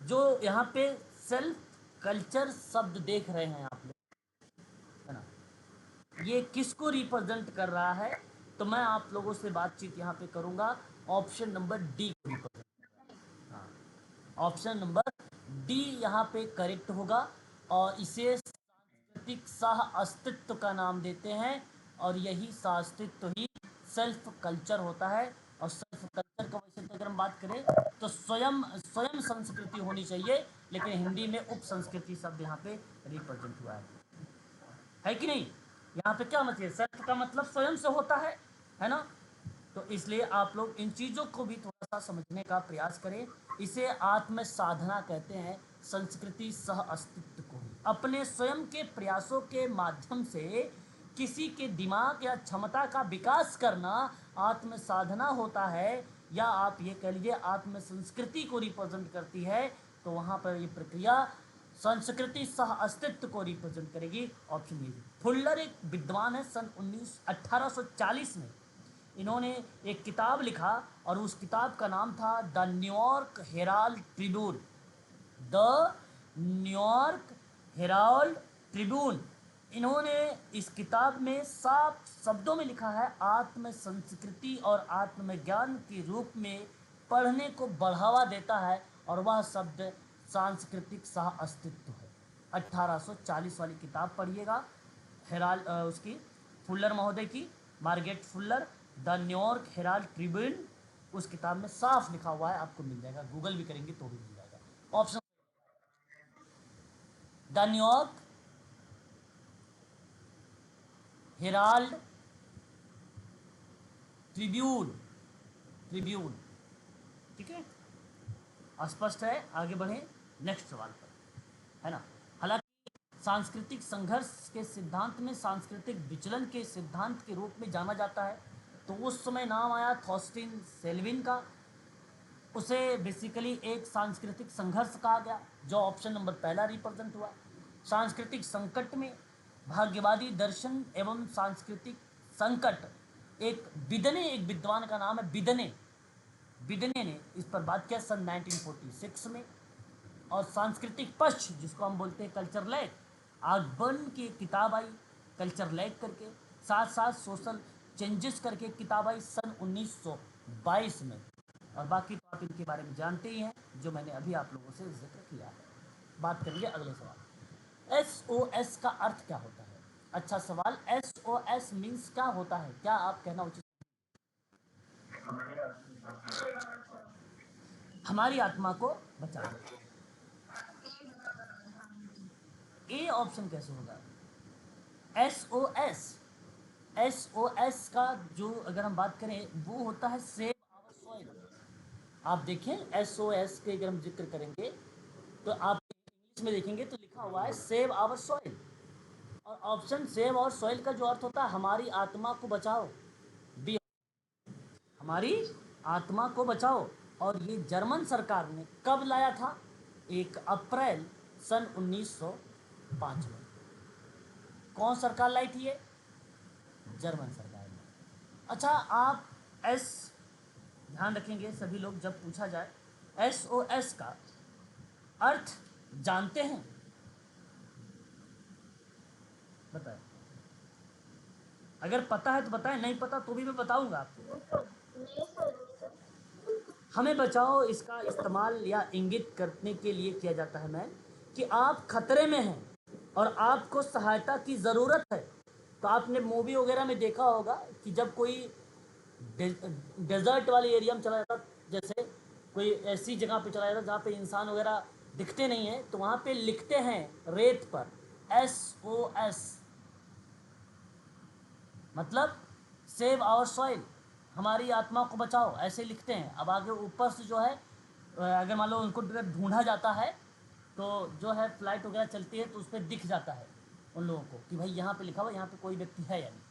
जो यहाँ पे सेल्फ कल्चर शब्द देख रहे हैं आप लोग, है ना, ये किसको रिप्रेजेंट कर रहा है? तो मैं आप लोगों से बातचीत यहाँ पे करूँगा, ऑप्शन नंबर डी को रिप्रेजेंट। हाँ, ऑप्शन नंबर डी यहाँ पे करेक्ट होगा, और इसे सांस्कृतिक सह अस्तित्व का नाम देते हैं, और यही सह अस्तित्व ही सेल्फ कल्चर होता है। और सेल्फ कल्चर का वैसे तो अगर हम बात करें तो स्वयं स्वयं संस्कृति होनी चाहिए, लेकिन हिंदी में उप संस्कृति शब्द यहाँ पे रिप्रेजेंट हुआ है कि नहीं? यहाँ पे क्या मतलब, सेल्फ का मतलब स्वयं से होता है ना? तो इसलिए आप लोग इन चीज़ों को भी थोड़ा सा समझने का प्रयास करें। इसे आत्म साधना कहते हैं, संस्कृति सह अस्तित्व को। अपने स्वयं के प्रयासों के माध्यम से किसी के दिमाग या क्षमता का विकास करना आत्म साधना होता है, या आप ये कह लीजिए आत्म संस्कृति को रिप्रेजेंट करती है। तो वहाँ पर ये प्रक्रिया संस्कृति सह अस्तित्व को रिप्रेजेंट करेगी। Option A. फुल्लर एक विद्वान है, सन 1840 में इन्होंने एक किताब लिखा, और उस किताब का नाम था the New York Herald Tribune. The New York Herald Tribune. इन्होंने इस किताब में साफ शब्दों में लिखा है, आत्म संस्कृति और आत्मज्ञान के रूप में पढ़ने को बढ़ावा देता है, और वह शब्द सांस्कृतिक सह अस्तित्व है। 1840 वाली किताब पढ़िएगा, उसकी फुल्लर महोदय की, Margaret Fuller, the New York Herald Tribune. उस किताब में साफ लिखा हुआ है, आपको मिल जाएगा, गूगल भी करेंगे तो भी मिल जाएगा। Option the New York Herald Tribune. Tribune, ठीक है, स्पष्ट है। आगे बढ़े नेक्स्ट सवाल पर, है ना। हालांकि सांस्कृतिक संघर्ष के सिद्धांत में सांस्कृतिक विचलन के सिद्धांत के रूप में जाना जाता है, तो उस समय नाम आया थॉस्टिन सेल्विन का। उसे बेसिकली एक सांस्कृतिक संघर्ष कहा गया, जो ऑप्शन नंबर पहला रिप्रेजेंट हुआ। सांस्कृतिक संकट में भाग्यवादी दर्शन एवं सांस्कृतिक संकट, एक बिदने, एक विद्वान का नाम है बिदने, बिदने ने इस पर बात किया सन 1946 में। और सांस्कृतिक पक्ष, जिसको हम बोलते हैं कल्चर लैग, आगबर्न की एक किताब आई कल्चर लैग करके, साथ साथ सोशल चेंजेस करके किताब आई सन 1922 में। और बाकी तो आप इनके बारे में जानते ही हैं, जो मैंने अभी आप लोगों से जिक्र किया है। बात करेंगे अगले सवाल, SOS का अर्थ क्या होता है? अच्छा सवाल, SOS मीन्स क्या होता है, क्या आप कहना उचित? हमारी आत्मा को बचाना। ए ऑप्शन कैसे होगा? SOS का जो अगर हम बात करें वो होता है सेव आवर सॉइल। आप देखें SOS के अगर हम जिक्र करेंगे तो आप इंग्लिश में देखेंगे तो लिखा हुआ है सेव आवर सॉइल, और ऑप्शन सेव और सॉइल का जो अर्थ होता है हमारी आत्मा को बचाओ, बी, हमारी आत्मा को बचाओ। और ये जर्मन सरकार ने कब लाया था? 1 अप्रैल सन 1905 में। कौन सरकार लाई थी ये? जर्मन सरकार ने। अच्छा, आप एस ध्यान रखेंगे सभी लोग, जब पूछा जाए SOS का अर्थ जानते हैं? बताएं, अगर पता है तो बताएं, नहीं पता तो भी मैं बताऊंगा आपको। हमें बचाओ इसका इस्तेमाल या इंगित करने के लिए किया जाता है मैन, कि आप खतरे में हैं और आपको सहायता की ज़रूरत है। तो आपने मूवी वगैरह में देखा होगा कि जब कोई डेजर्ट वाले एरिया में चला जाता, जैसे कोई ऐसी जगह पे चला जाता जहाँ पे इंसान वगैरह दिखते नहीं है, तो वहाँ पे लिखते हैं रेत पर SOS, मतलब सेव आवर सॉइल, हमारी आत्मा को बचाओ, ऐसे लिखते हैं। अब आगे ऊपर से जो है अगर मान लो उनको ढूंढा जाता है तो जो है फ्लाइट वगैरह चलती है तो उस पर दिख जाता है उन लोगों को कि भाई यहाँ पे लिखा हुआ यहाँ पे कोई व्यक्ति है या नहीं,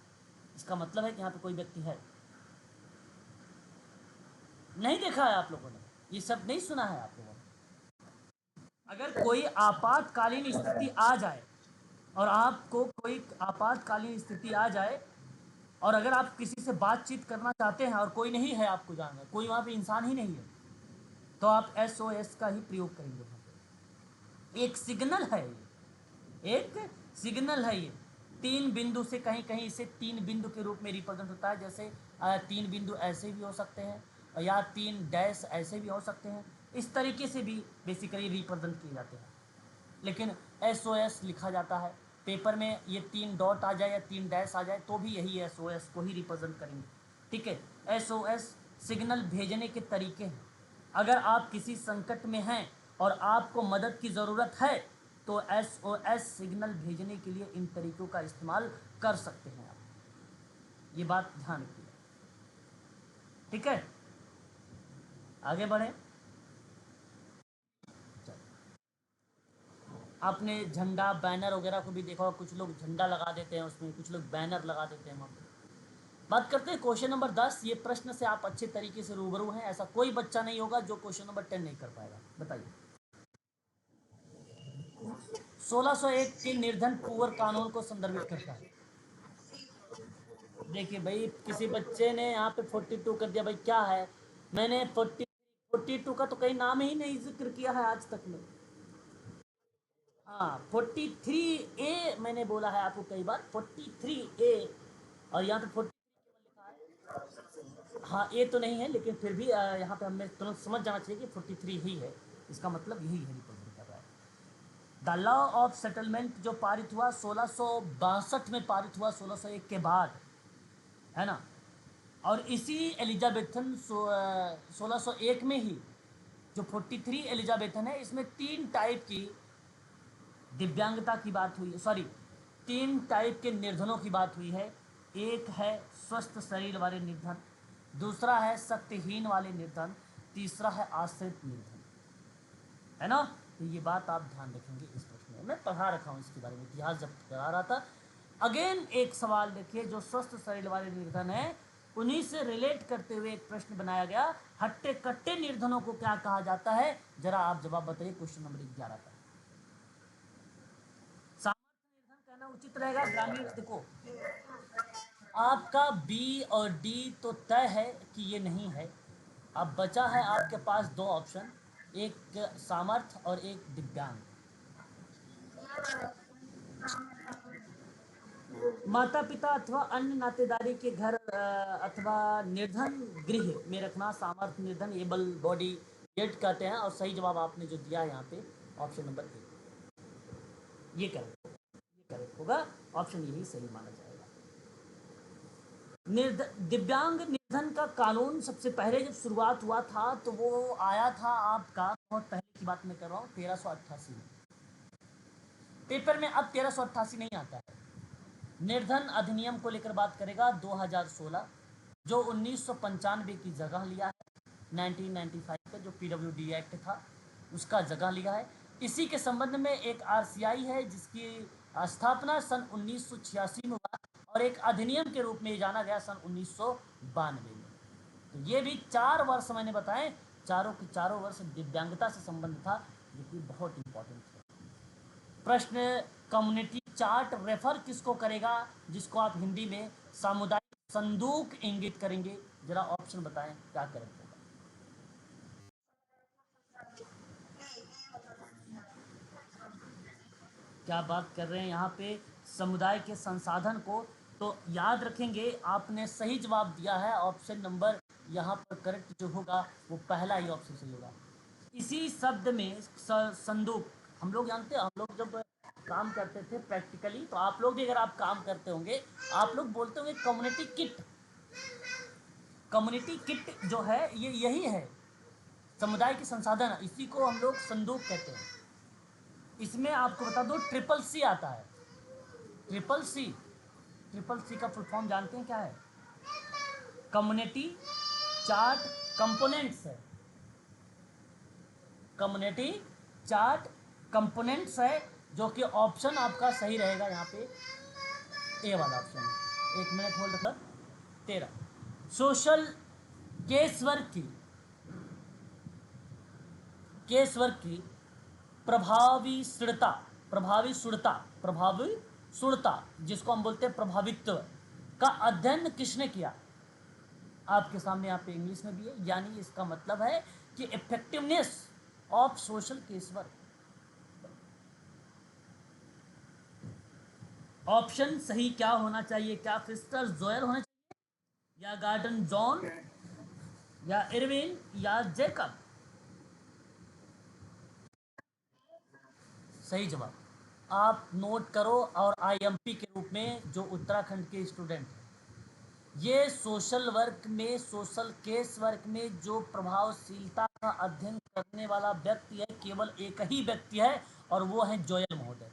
इसका मतलब है कि यहाँ पे कोई व्यक्ति है। नहीं देखा है आप लोगों ने, ये सब नहीं सुना है आप लोगों ने? अगर कोई आपातकालीन स्थिति आ जाए और आपको कोई आपातकालीन स्थिति आ जाए और अगर आप किसी से बातचीत करना चाहते हैं और कोई नहीं है आपको जानना, कोई वहाँ पे इंसान ही नहीं है, तो आप SOS का ही प्रयोग करेंगे वहाँ पे। एक सिग्नल है ये, एक सिग्नल है ये। 3 बिंदु से कहीं कहीं इसे 3 बिंदु के रूप में रिप्रेजेंट होता है, जैसे 3 बिंदु ऐसे भी हो सकते हैं या 3 डैश ऐसे भी हो सकते हैं, इस तरीके से भी बेसिकली रिप्रेजेंट किए जाते हैं। लेकिन SOS लिखा जाता है पेपर में, ये 3 डॉट आ जाए या 3 डैश आ जाए तो भी यही SOS को ही रिप्रेजेंट करेंगे, ठीक है। SOS सिग्नल भेजने के तरीके हैं। अगर आप किसी संकट में हैं और आपको मदद की ज़रूरत है तो SOS सिग्नल भेजने के लिए इन तरीक़ों का इस्तेमाल कर सकते हैं आप, ये बात ध्यान रखिए, ठीक है। आगे बढ़ें। आपने झंडा बैनर वगैरह को भी देखा होगा, कुछ लोग झंडा लगा देते हैं उसमें, कुछ लोग बैनर लगा देते हैं वहाँ पे। बात करते हैं क्वेश्चन नंबर 10। ये प्रश्न से आप अच्छे तरीके से रूबरू हैं, ऐसा कोई बच्चा नहीं होगा जो क्वेश्चन नंबर 10 नहीं कर पाएगा। बताइए। 1601 के निर्धन पुअर कानून को संदर्भित करता है। देखिए भाई, किसी बच्चे ने यहाँ पे 42 कर दिया, भाई क्या है, मैंने 42 का तो कहीं नाम ही नहीं जिक्र किया है आज तक में। हाँ, 43A मैंने बोला है आपको कई बार, 43A, और यहाँ पे 43 केवल लिखा है। हाँ, ए तो नहीं है, लेकिन फिर भी यहाँ पे हमें तुरंत समझ जाना चाहिए कि 43 ही है, इसका मतलब यही है रिप्रेजेंट कर रहा है। द लॉ ऑफ सेटलमेंट जो पारित हुआ 1662 में, पारित हुआ 1601 के बाद, है ना। और इसी एलिजाबेथन 1601 में ही जो 43 एलिजाबेथन है, इसमें 3 टाइप की दिव्यांगता की बात हुई, सॉरी 3 टाइप के निर्धनों की बात हुई है। एक है स्वस्थ शरीर वाले निर्धन, दूसरा है शक्तिहीन वाले निर्धन, तीसरा है आश्रित निर्धन, है ना। तो ये बात आप ध्यान रखेंगे इस प्रश्न में, मैं पढ़ा रखा हूँ इसके बारे में, इतिहास जब पढ़ा रहा था। अगेन एक सवाल देखिए, जो स्वस्थ शरीर वाले निर्धन है उन्हीं से रिलेट करते हुए एक प्रश्न बनाया गया, हट्टे कट्टे निर्धनों को क्या कहा जाता है, जरा आप जवाब बताइए क्वेश्चन नंबर 11 का। सामर्थ्य निर्धन कहना उचित रहेगा, ग्रामीण। देखो, आपका बी और डी तो तय है कि ये नहीं है। अब बचा है आपके पास 2 ऑप्शन, एक सामर्थ्य और एक दिव्यांग। माता पिता अथवा अन्य नातेदारी के घर अथवा निर्धन गृह में रखना सामर्थ्य निर्धन एबल बॉडी येट कहते हैं, और सही जवाब आपने जो दिया यहाँ पे ऑप्शन नंबर ए, ये करेक्ट होगा, ऑप्शन यही सही माना जाएगा। दिव्यांग निर्धन का कानून सबसे पहले जब शुरुआत हुआ था तो वो आया था आपका, बहुत पहले की बात मैं कर रहा हूँ, 1388 में। पेपर में अब 1388 नहीं आता है। निर्धन अधिनियम को लेकर बात करेगा 2016, जो 1995 की जगह लिया है, 1995 का जो PWD एक्ट था उसका जगह लिया है। इसी के संबंध में एक RCI है जिसकी स्थापना सन 1986 में हुआ, और एक अधिनियम के रूप में जाना गया सन 1992 में। तो ये भी 4 वर्ष मैंने बताए, चारों के चारों वर्ष दिव्यांगता से संबंध था, जो कि बहुत इंपॉर्टेंट है। प्रश्न, कम्युनिटी चार्ट रेफर किसको करेगा, जिसको आप हिंदी में सामुदायिक संदूक इंगित करेंगे, जरा ऑप्शन बताएं क्या करेक्ट होगा। क्या बात कर रहे हैं यहाँ पे, समुदाय के संसाधन को, तो याद रखेंगे आपने सही जवाब दिया है, ऑप्शन नंबर यहाँ पर करेक्ट जो होगा वो पहला ही ऑप्शन सही होगा। इसी शब्द में संदूक, हम लोग जानते हैं, हम लोग जब काम करते थे प्रैक्टिकली, तो आप लोग भी अगर आप काम करते होंगे, आप लोग बोलते होंगे कम्युनिटी किट, कम्युनिटी किट जो है ये यही है, समुदाय के संसाधन, इसी को हम लोग संदूक कहते हैं। इसमें आपको बता दो ट्रिपल सी आता है। ट्रिपल सी, ट्रिपल सी का फुल फॉर्म जानते हैं क्या है? कम्युनिटी चार्ट कंपोनेंट्स है। कम्युनिटी चार्ट कंपोनेंट्स है, जो कि ऑप्शन आपका सही रहेगा यहाँ पे ए वाला ऑप्शन। एक मिनट होल्ड कर। 13 सोशल केस वर्क की, केस वर्क की प्रभावी सुड़ता, प्रभावी सुड़ता, प्रभावी सुड़ता जिसको हम बोलते हैं प्रभावित्व का अध्ययन किसने किया? आपके सामने यहाँ पे इंग्लिश में भी है, यानी इसका मतलब है कि effectiveness of social case work. Option सही क्या होना चाहिए? क्या फिस्टर जोयल होना चाहिए, या गार्डन जॉन, या इरविन, या जेकब? सही जवाब। आप नोट करो, और आईएमपी के रूप में जो उत्तराखंड के स्टूडेंट हैं, ये सोशल वर्क में, सोशल केस वर्क में जो प्रभावशीलता का अध्ययन करने वाला व्यक्ति है, केवल एक ही व्यक्ति है, और वो है जोयल महोदय।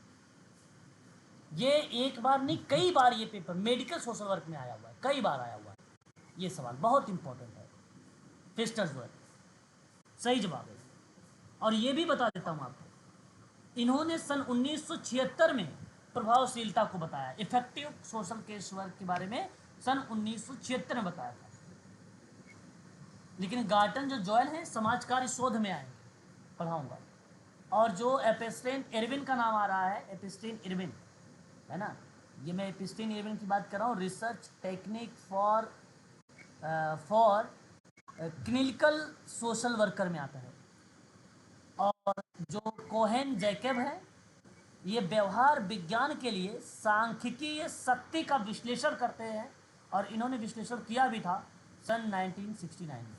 ये एक बार नहीं, कई बार ये पेपर मेडिकल सोशल वर्क में आया हुआ है, कई बार आया हुआ है। ये सवाल बहुत इंपॉर्टेंट है। फिस्टर जोयल सही जवाब है। और ये भी बता देता हूँ आपको, इन्होंने सन 1976 में प्रभावशीलता को बताया, इफेक्टिव सोशल केस वर्क के बारे में सन 1976 में बताया था। लेकिन गार्टन जो जोयल है समाज कार्य शोध में आएंगे, पढ़ाऊंगा। और जो एपिस्टेन इरविन का नाम आ रहा है, एपिस्टेन इरविन है ना, ये मैं एपिस्टेन इरविन की बात कर रहा हूँ। Research technique for clinical social worker में आता है। और जो कोहेन जैकब है, ये व्यवहार विज्ञान के लिए सांख्यिकीय शक्ति का विश्लेषण करते हैं, और इन्होंने विश्लेषण किया भी था सन 1969 में।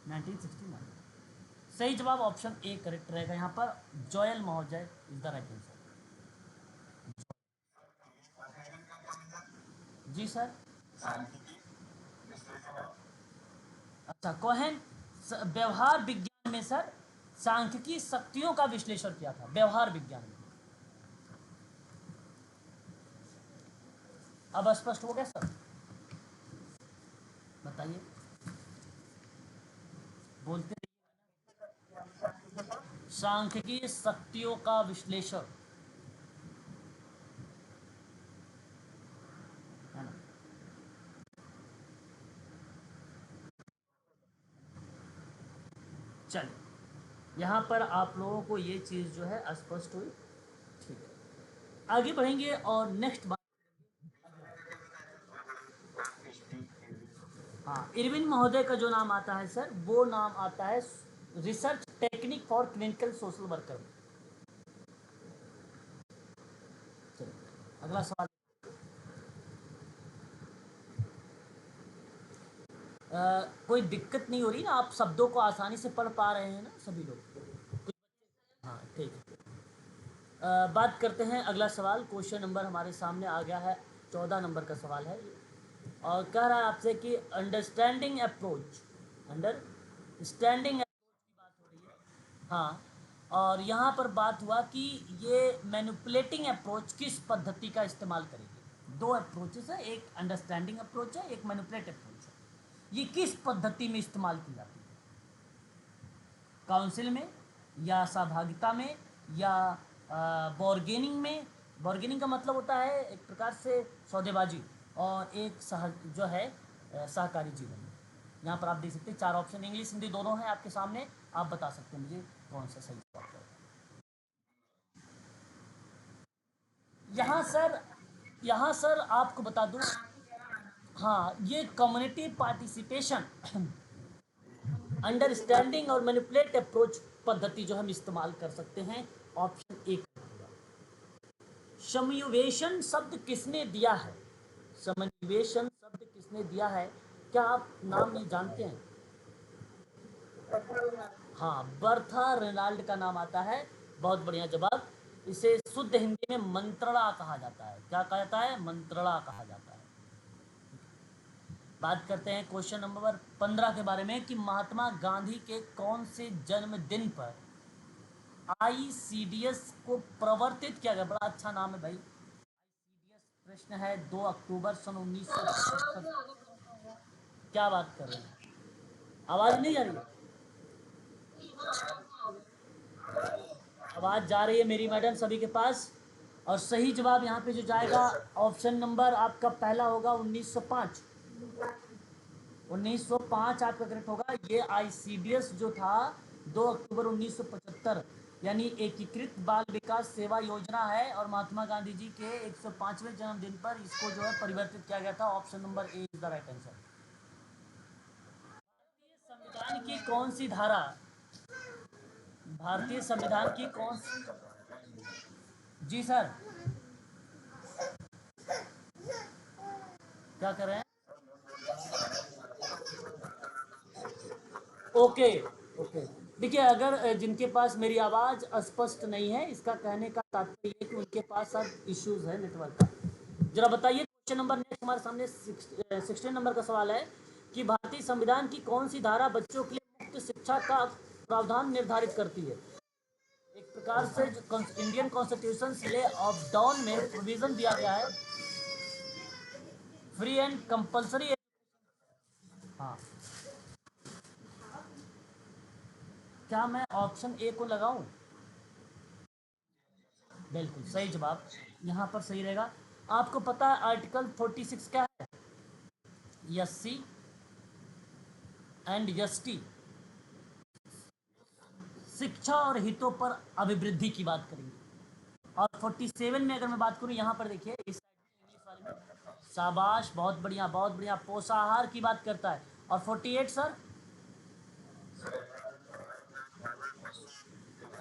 1969। सही जवाब ऑप्शन ए करेक्ट रहेगा यहाँ पर, जोयल महोदय इज द राइट आंसर। जी सर। अच्छा, कोहेन व्यवहार विज्ञान में सर सांख्यिकी शक्तियों का विश्लेषण किया था, व्यवहार विज्ञान में। अब स्पष्ट हो गया सर? बताइए, बोलते रहिए। सांख्यिकी शक्तियों का विश्लेषण है ना। चलिए, यहाँ पर आप लोगों को ये चीज़ जो है स्पष्ट हुई। ठीक है, आगे बढ़ेंगे और नेक्स्ट बात। हाँ, इरविन महोदय का जो नाम आता है सर, वो नाम आता है research technique for clinical social worker. चलिए, अगला सवाल। कोई दिक्कत नहीं हो रही ना? आप शब्दों को आसानी से पढ़ पा रहे हैं ना सभी लोग? हाँ ठीक है। बात करते हैं अगला सवाल। क्वेश्चन नंबर हमारे सामने आ गया है, 14 नंबर का सवाल है ये। और कह रहा है आपसे कि अंडरस्टैंडिंग अप्रोच, अंडरस्टैंडिंग अप्रोच की बात हो रही है। हाँ, और यहाँ पर बात हुआ कि ये मैनिपुलेटिंग अप्रोच किस पद्धति का इस्तेमाल करेगी। दो अप्रोचेस है, एक अंडरस्टैंडिंग अप्रोच है, एक मैनिपुलेट अप्रोच है। ये किस पद्धति में इस्तेमाल की जाती है? काउंसिल में, या सहभागिता में, या बॉर्गेनिंग में? बॉर्गेनिंग का मतलब होता है एक प्रकार से सौदेबाजी, और एक जो है सहकारी जीवन में। यहाँ पर आप देख सकते हैं 4 ऑप्शन, इंग्लिश हिंदी दोनों हैं आपके सामने। आप बता सकते हैं मुझे कौन सा सही जवाब है। यहाँ सर, यहाँ सर आपको बता दूँ, हाँ, ये कम्युनिटी पार्टिसिपेशन, अंडरस्टैंडिंग और मैनिपुलेट अप्रोच पद्धति जो हम इस्तेमाल कर सकते हैं, ऑप्शन ए। समन्वयन शब्द किसने दिया है? समन्वयन शब्द किसने दिया है? क्या आप नाम ये जानते हैं? हाँ, बर्था रेनाल्ड का नाम आता है। बहुत बढ़िया जवाब। इसे शुद्ध हिंदी में मंत्रणा कहा जाता है। क्या कहा जाता है? मंत्रणा कहा जाता है। बात करते हैं क्वेश्चन नंबर 15 के बारे में कि महात्मा गांधी के कौन से जन्मदिन पर आईसीडीएस को प्रवर्तित किया गया। बड़ा अच्छा नाम है भाई। आईसीडीएस प्रश्न है 2 अक्टूबर सन 1975। क्या बात कर रहे हैं, आवाज नहीं आ रही है? आवाज जा रही है मेरी मैडम सभी के पास। और सही जवाब यहाँ पे जो जाएगा ऑप्शन नंबर आपका पहला होगा 1905। 1905 आपका करेक्ट होगा। ये आईसीडीएस जो था 2 अक्टूबर 1975 यानी एकीकृत बाल विकास सेवा योजना है, और महात्मा गांधी जी के 105वें जन्मदिन पर इसको जो है परिवर्तित किया गया था। Option number A is the right answer. संविधान की कौन सी धारा, भारतीय संविधान की कौन सी, जी सर क्या कर रहे हैं? Okay okay. देखिए अगर जिनके पास मेरी आवाज़ स्पष्ट नहीं है, इसका कहने का तात्पर्य है कि उनके पास सब इश्यूज है नेटवर्क का। जरा बताइए क्वेश्चन नंबर नेक्स्ट हमारे सामने 16 नंबर का सवाल है कि भारतीय संविधान की कौन सी धारा बच्चों के लिए मुफ्त शिक्षा का प्रावधान निर्धारित करती है। एक प्रकार से जो Indian constitution lay off down में प्रोविजन दिया गया है फ्री एंड कंपलसरी। हाँ, क्या मैं ऑप्शन ए को लगाऊं? बिल्कुल सही जवाब यहाँ पर सही रहेगा। आपको पता है आर्टिकल 46 क्या है? S C and S T, शिक्षा और हितों पर अभिवृद्धि की बात करेंगे। और 47 में अगर मैं बात करूं, यहाँ पर देखिए इस इंग्लिश वाले में, शाबाश बहुत बढ़िया बहुत बढ़िया, पोषाहार की बात करता है। और 48 सर,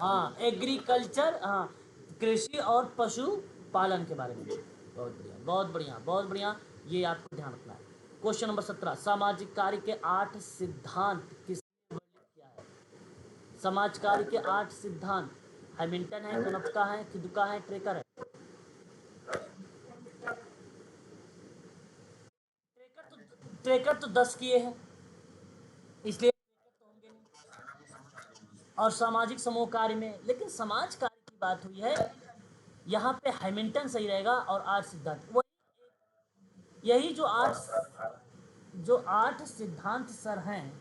हाँ एग्रीकल्चर, हाँ कृषि और पशु पालन के बारे में। बहुत बढ़िया बहुत बढ़िया बहुत बढ़िया, ये आपको ध्यान रखना है। क्वेश्चन नंबर 17, सामाजिक कार्य के 8 सिद्धांत किसने वर्णित किया है? समाज कार्य के 8 सिद्धांत हैमिल्टन है, कनफ्का है, किदुका है, ट्रेकर है। ट्रेकर तो 10 किए हैं इसलिए ट्रेकर तो होंगे नहीं। और सामाजिक समूह कार्य में, लेकिन समाज कार्य की बात हुई है, यहाँ पे हैमिल्टन सही रहेगा। और 8 सिद्धांत वो, यही जो आठ सिद्धांत सर हैं,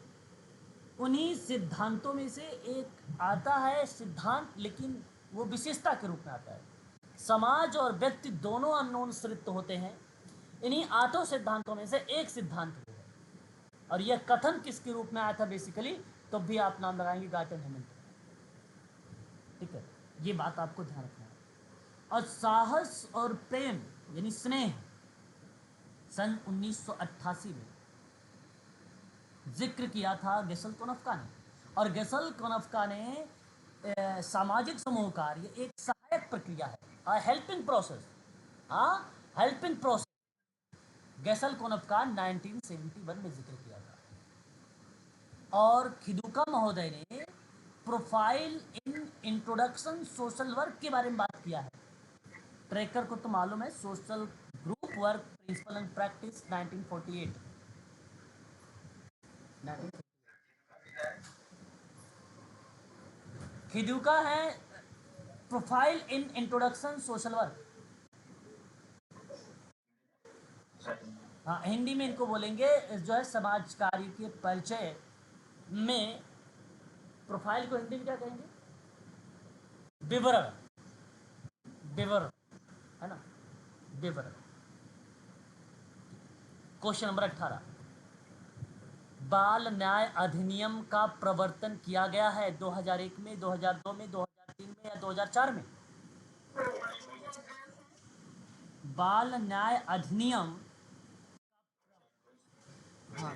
उन्हीं सिद्धांतों में से एक आता है सिद्धांत, लेकिन वो विशेषता के रूप में आता है। समाज और व्यक्ति दोनों अननोन सृत्त होते हैं। इन्हीं आठों सिद्धांतों में से एक सिद्धांत है, और यह कथन किसके रूप में आया था बेसिकली, तो भी आप नाम लगाएंगे गार्टन हैमिल्टन। ठीक है, ये बात आपको ध्यान रखना है। और साहस और प्रेम यानी स्नेह सन 1988 में जिक्र किया था गेसल कोनफ्का ने। और गेसल कोनफ्का ने सामाजिक समूह कार्य एक सहायक प्रक्रिया है, हेल्पिंग प्रोसेस, हाँ हेल्पिंग प्रोसेस, गेसल कोनफ्का 1971 में जिक्र किया था। और खिदुका महोदय ने profile in introduction social work के बारे में बात किया है। ट्रेकर को तो मालूम है, social group work principal and practice 1948। खिदुका है profile in introduction social work. हाँ हिंदी में इनको बोलेंगे जो है समाज कार्य के परिचय में, प्रोफाइल को हिंदी में क्या कहेंगे? विवरण, विवरण है ना, विवरण। क्वेश्चन नंबर 18, बाल न्याय अधिनियम का प्रवर्तन किया गया है 2001 में, 2002 में, 2003 में या 2004 में? बाल न्याय अधिनियम, हाँ,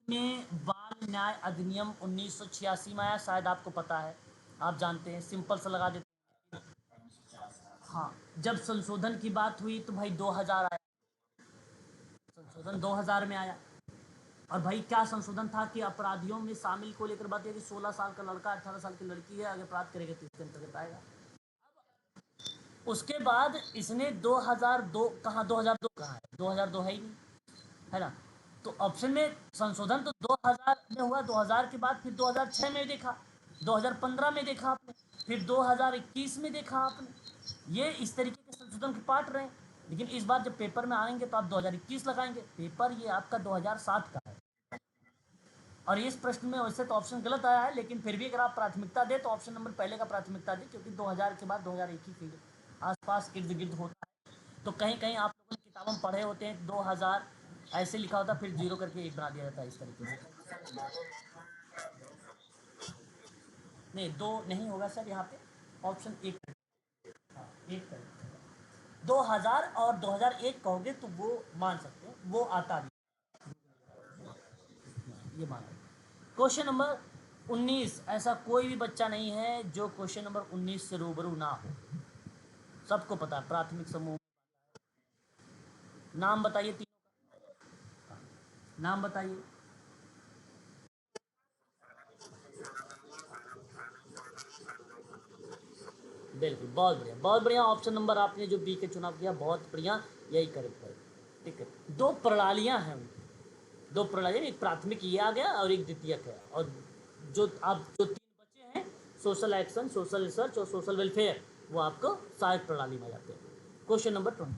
में बाल न्याय अधिनियम 1986 में आया, शायद आपको पता है, आप जानते हैं, सिंपल सा लगा देते हैं। हाँ, जब संशोधन की बात हुई तो भाई 2000 आया, संशोधन 2000 में आया। और भाई क्या संशोधन था कि अपराधियों में शामिल को लेकर बात है कि 16 साल का लड़का 18 साल की लड़की है, अगर अपराध करेगा तो इसके अंतर्गत आएगा। उसके बाद इसने 2002 कहाँ, 2002 कहाँ है, 2002 है ही नहीं, है ना। तो ऑप्शन में संशोधन तो 2000 में हुआ, 2000 के बाद फिर 2006 में देखा, 2015 में देखा आपने, फिर 2021 में देखा आपने। ये इस तरीके के संशोधन के पार्ट रहे। लेकिन इस बार जब पेपर में आएंगे तो आप 2021 लगाएंगे, पेपर ये आपका 2007 का है। और इस प्रश्न में वैसे तो ऑप्शन गलत आया है, लेकिन फिर भी अगर आप प्राथमिकता दे तो ऑप्शन नंबर पहले का प्राथमिकता दे, क्योंकि 2000 के बाद 2021 के आसपास इर्द गिर्द होता है। तो कहीं कहीं आप लोगों ने किताबों में पढ़े होते हैं 2000 ऐसे लिखा होता, फिर जीरो करके एक बना दिया जाता है इस तरीके से। नहीं, दो नहीं होगा सर यहाँ पे, ऑप्शन एक। हाँ, एक करेक्ट। 2000 और 2001 कहोगे तो वो मान सकते हैं, वो आता भी, ये मानो। क्वेश्चन नंबर 19, ऐसा कोई भी बच्चा नहीं है जो क्वेश्चन नंबर 19 से रूबरू ना हो। सबको पता है प्राथमिक समूह। नाम बताइए तीनों का, नाम बताइए। बिल्कुल, बहुत बढ़िया, बहुत बढ़िया। ऑप्शन नंबर आपने जो बी के चुनाव किया, बहुत बढ़िया, यही करेक्ट है। ठीक है, दो प्रणालियां हैं उनकी, दो प्रणालियां, एक प्राथमिक ये आ गया और एक द्वितीयक है। और जो आप जो तीन बचे हैं, सोशल एक्शन, सोशल रिसर्च और सोशल वेलफेयर, वो आपको सहायक प्रणाली में आ जाते हैं। क्वेश्चन नंबर 20,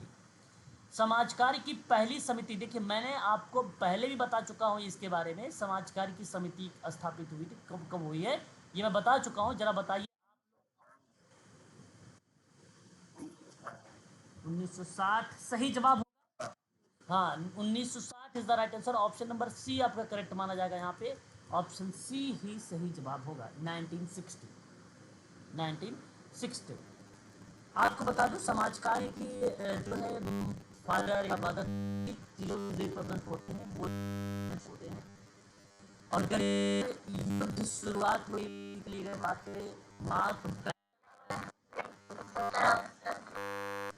समाज कार्य की पहली समिति, देखिए मैंने आपको पहले भी बता चुका हूँ इसके बारे में, समाज कार्य की समिति स्थापित हुई थी, कब कब हुई है ये मैं बता चुका हूँ, जरा बताइए। 1960 सही जवाब होगा। हाँ, 1960 is the right answer. Option number C आपका करेक्ट माना जाएगा यहाँ पे, ऑप्शन सी ही सही जवाब होगा। 1960, 1960। आपको बता दूं समाज कार्य की जो है फादर या मदर जो रिप्रेजेंट होते हैं वो होते हैं। और अगर युद्ध शुरुआत हुई के लिए बात करें मार्क,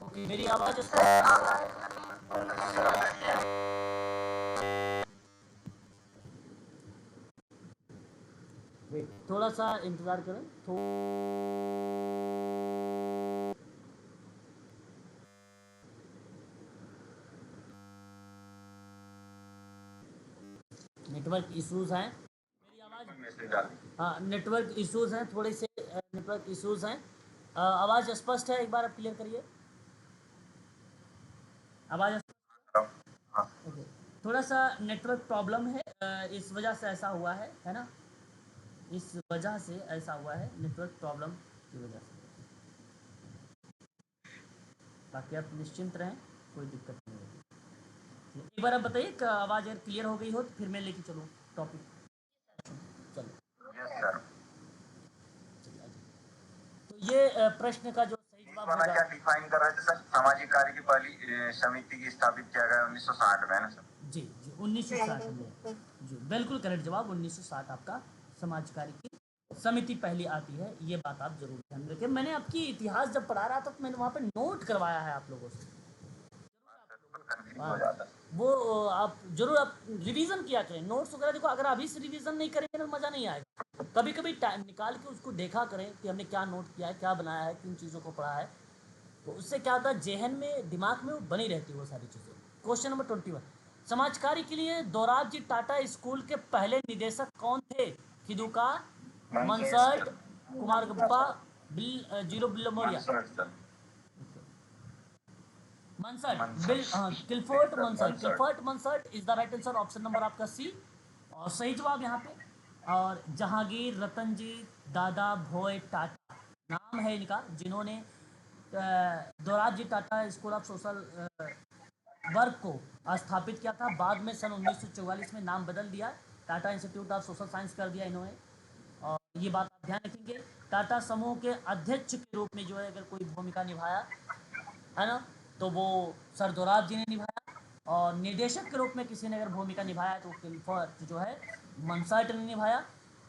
ओके मेरी आवाज थोड़ा सा इंतजार करें नेटवर्क इश्यूज हैं, मेरी आवाज, हाँ नेटवर्क इश्यूज हैं थोड़े से, नेटवर्क इश्यूज हैं। आवाज़ स्पष्ट है, एक बार आप क्लियर करिए आवाज़। ओके, थोड़ा सा नेटवर्क प्रॉब्लम है, इस वजह से ऐसा हुआ है ना, इस वजह से ऐसा हुआ है, नेटवर्क प्रॉब्लम की वजह से। बाकी आप निश्चिंत रहें, कोई दिक्कत नहीं होगी। एक बार आप बताइए कि आवाज़ अगर क्लियर हो गई हो तो फिर मैं लेके चलूँ टॉपिक। चलो, यस सर। तो ये प्रश्न का जो सही जवाब होगा, क्या डिफाइन कर रहे थे सर, सामाजिक कार्य की पहली समिति की स्थापित किया गया 1960 में, है ना सर? जी जी 1960 में, जी बिल्कुल करेक्ट जवाब, 1960 आपका समाज कार्य की समिति पहली आती है। ये बात आप जरूर ध्यान रखें, मैंने आपकी इतिहास जब पढ़ा रहा था तो मैंने वहाँ पे नोट करवाया है आप लोगों से। हाँ, वो आप जरूर आप रिवीजन किया करें, नोट्स वगैरह देखो, अगर अभी से रिवीजन नहीं करेंगे तो मज़ा नहीं आएगा। कभी कभी टाइम निकाल के उसको देखा करें कि हमने क्या नोट किया है, क्या बनाया है, किन चीज़ों को पढ़ा है, तो उससे क्या होता है जेहन में, दिमाग में वो बनी रहती है वो सारी चीज़ें। क्वेश्चन नंबर 21, समाज कार्य के लिए दोराब जी टाटा स्कूल के पहले निदेशक कौन थे? खिदुका, मनसर्ट, कुमार गप्पा, जीरो बिल्लो मौर्य। मनसर्ट, बिल किल्फर्ट मनसर्ट, किल्फर्ट मनसर्ट is the right answer, option number आपका सी और सही जवाब यहाँ पे। और जहांगीर रतनजी दादा भोय टाटा नाम है इनका, जिन्होंने Dorabji Tata school of social work को स्थापित किया था। बाद में सन 1944 में नाम बदल दिया, Tata institute of social science कर दिया इन्होंने। और ये बात आप ध्यान रखेंगे, टाटा समूह के अध्यक्ष के रूप में जो है अगर कोई भूमिका निभाया है ना, तो वो सर दोराब जी ने निभाया। और निदेशक के रूप में किसी ने अगर भूमिका निभाया है तो किल्फर्ट जो है मनसर्ट ने निभाया।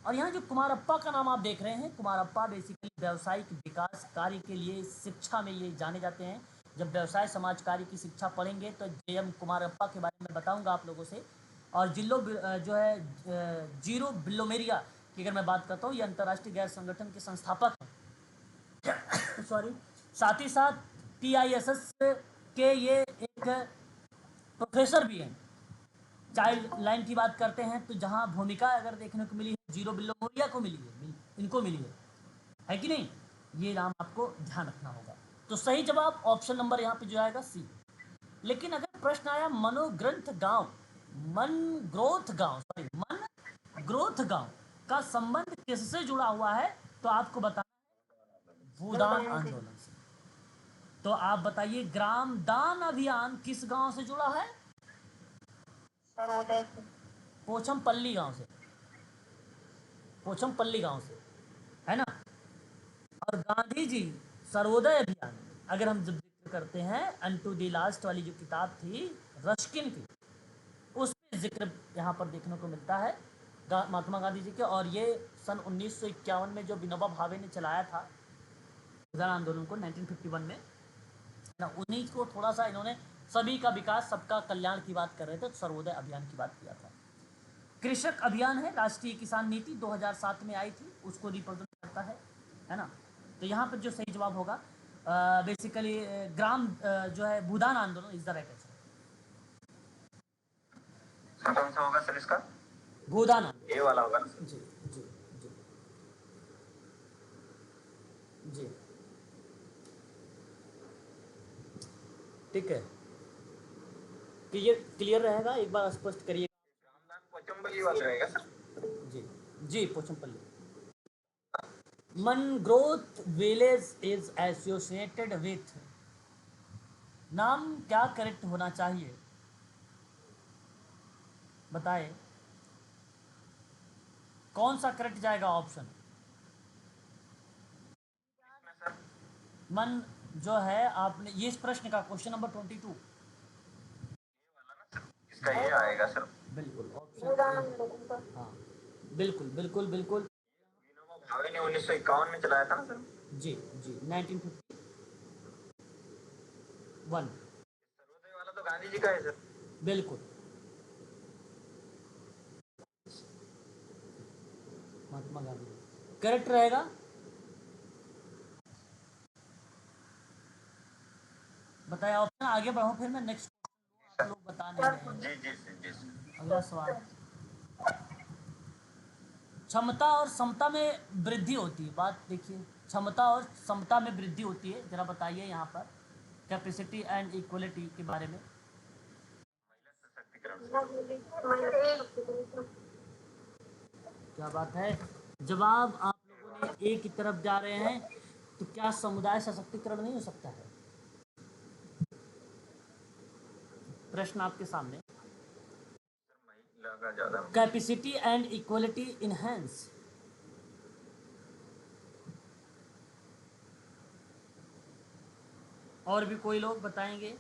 और यहाँ जो कुमारप्पा का नाम आप देख रहे हैं, कुमारप्पा बेसिकली व्यावसायिक विकास कार्य के लिए शिक्षा में ये जाने जाते हैं। जब व्यवसाय समाज कार्य की शिक्षा पढ़ेंगे तो जे.एम. कुमारप्पा के बारे में बताऊंगा आप लोगों से। और जो है जीरो बिल्लोमेरिया की अगर मैं बात करता हूँ, ये अंतर्राष्ट्रीय गैर संगठन के संस्थापक हैं। सॉरी, साथ ही साथ TISS के ये एक प्रोफेसर भी हैं। चाइल्ड लाइन की बात करते हैं तो जहां भूमिका अगर देखने को मिली है, जीरो बिल्लो मोरिया को मिली है, इनको मिली है कि नहीं? ये नाम आपको ध्यान रखना होगा। तो सही जवाब ऑप्शन नंबर यहाँ पे जो आएगा सी। लेकिन अगर प्रश्न आया मनोग्रंथ गांव, मन ग्रोथ गांव, सॉरी मन ग्रोथ गांव का संबंध किससे जुड़ा हुआ है, तो आपको बताना है भूदान आंदोलन से। तो आप बताइए ग्राम दान अभियान किस गांव से जुड़ा है? पोचमपल्ली गांव से, पोचमपल्ली गांव से, है ना? और गांधी जी सर्वोदय अभियान, अगर हम जब जिक्र करते हैं अनटू द लास्ट वाली जो किताब थी रस्किन की, उसमें जिक्र यहाँ पर देखने को मिलता है महात्मा गांधी जी के। और ये सन 1951 में जो विनोबा भावे ने चलाया था जन आंदोलन को 1951 में ना, उन्हीं को थोड़ा सा इन्होंने सभी का विकास सबका कल्याण की बात कर रहे थे, तो सर्वोदय अभियान की बात किया था। कृषक अभियान है, राष्ट्रीय किसान नीति 2007 में आई थी, उसको रिप्रेजेंट करता है ना? तो यहाँ पर जो सही जवाब होगा बेसिकली ग्राम जो है भूदान आंदोलन इज द राइट आंसर। कौन सा होगा सर इसका? भूदान आंदोलन, ये वाला होगा। जी जी जी जी, ठीक है। क्लियर रहेगा, एक बार स्पष्ट करिए। रामदान पोचमपल्ली वाला रहेगा सर? जी जी, पोचमपल्ली। मन growth village is associated with, नाम क्या करेक्ट होना चाहिए बताए, कौन सा करेक्ट जाएगा ऑप्शन? मन जो है आपने ये इस प्रश्न का क्वेश्चन नंबर 22, इसका ये आएगा सर। बिल्कुल ऑप्शन, हाँ बिल्कुल बिल्कुल बिल्कुल। विनोबा भावे ने 1951 में चलाया था ना सर? जी जी 1951। सर्वोदय वाला तो गांधी जी का है सर। बिल्कुल, महात्मा गांधी करेक्ट रहेगा। बताया ऑप्शन, आगे बढ़ो फिर मैं नेक्स्ट क्वेश्चन, आप लोग बता नहीं रहे हैं। जी जी जी जी। अगला सवाल, क्षमता और समता में वृद्धि होती है, बात देखिए, क्षमता और समता में वृद्धि होती है, जरा बताइए यहाँ पर कैपेसिटी एंड इक्वलिटी के बारे में। क्या बात है, जवाब आप लोगों ने ए की तरफ जा रहे हैं, तो क्या समुदाय सशक्तिकरण नहीं हो सकता है? प्रश्न आपके सामने, कैपेसिटी एंड इक्वलिटी इनहेंस, और भी कोई लोग बताएंगे?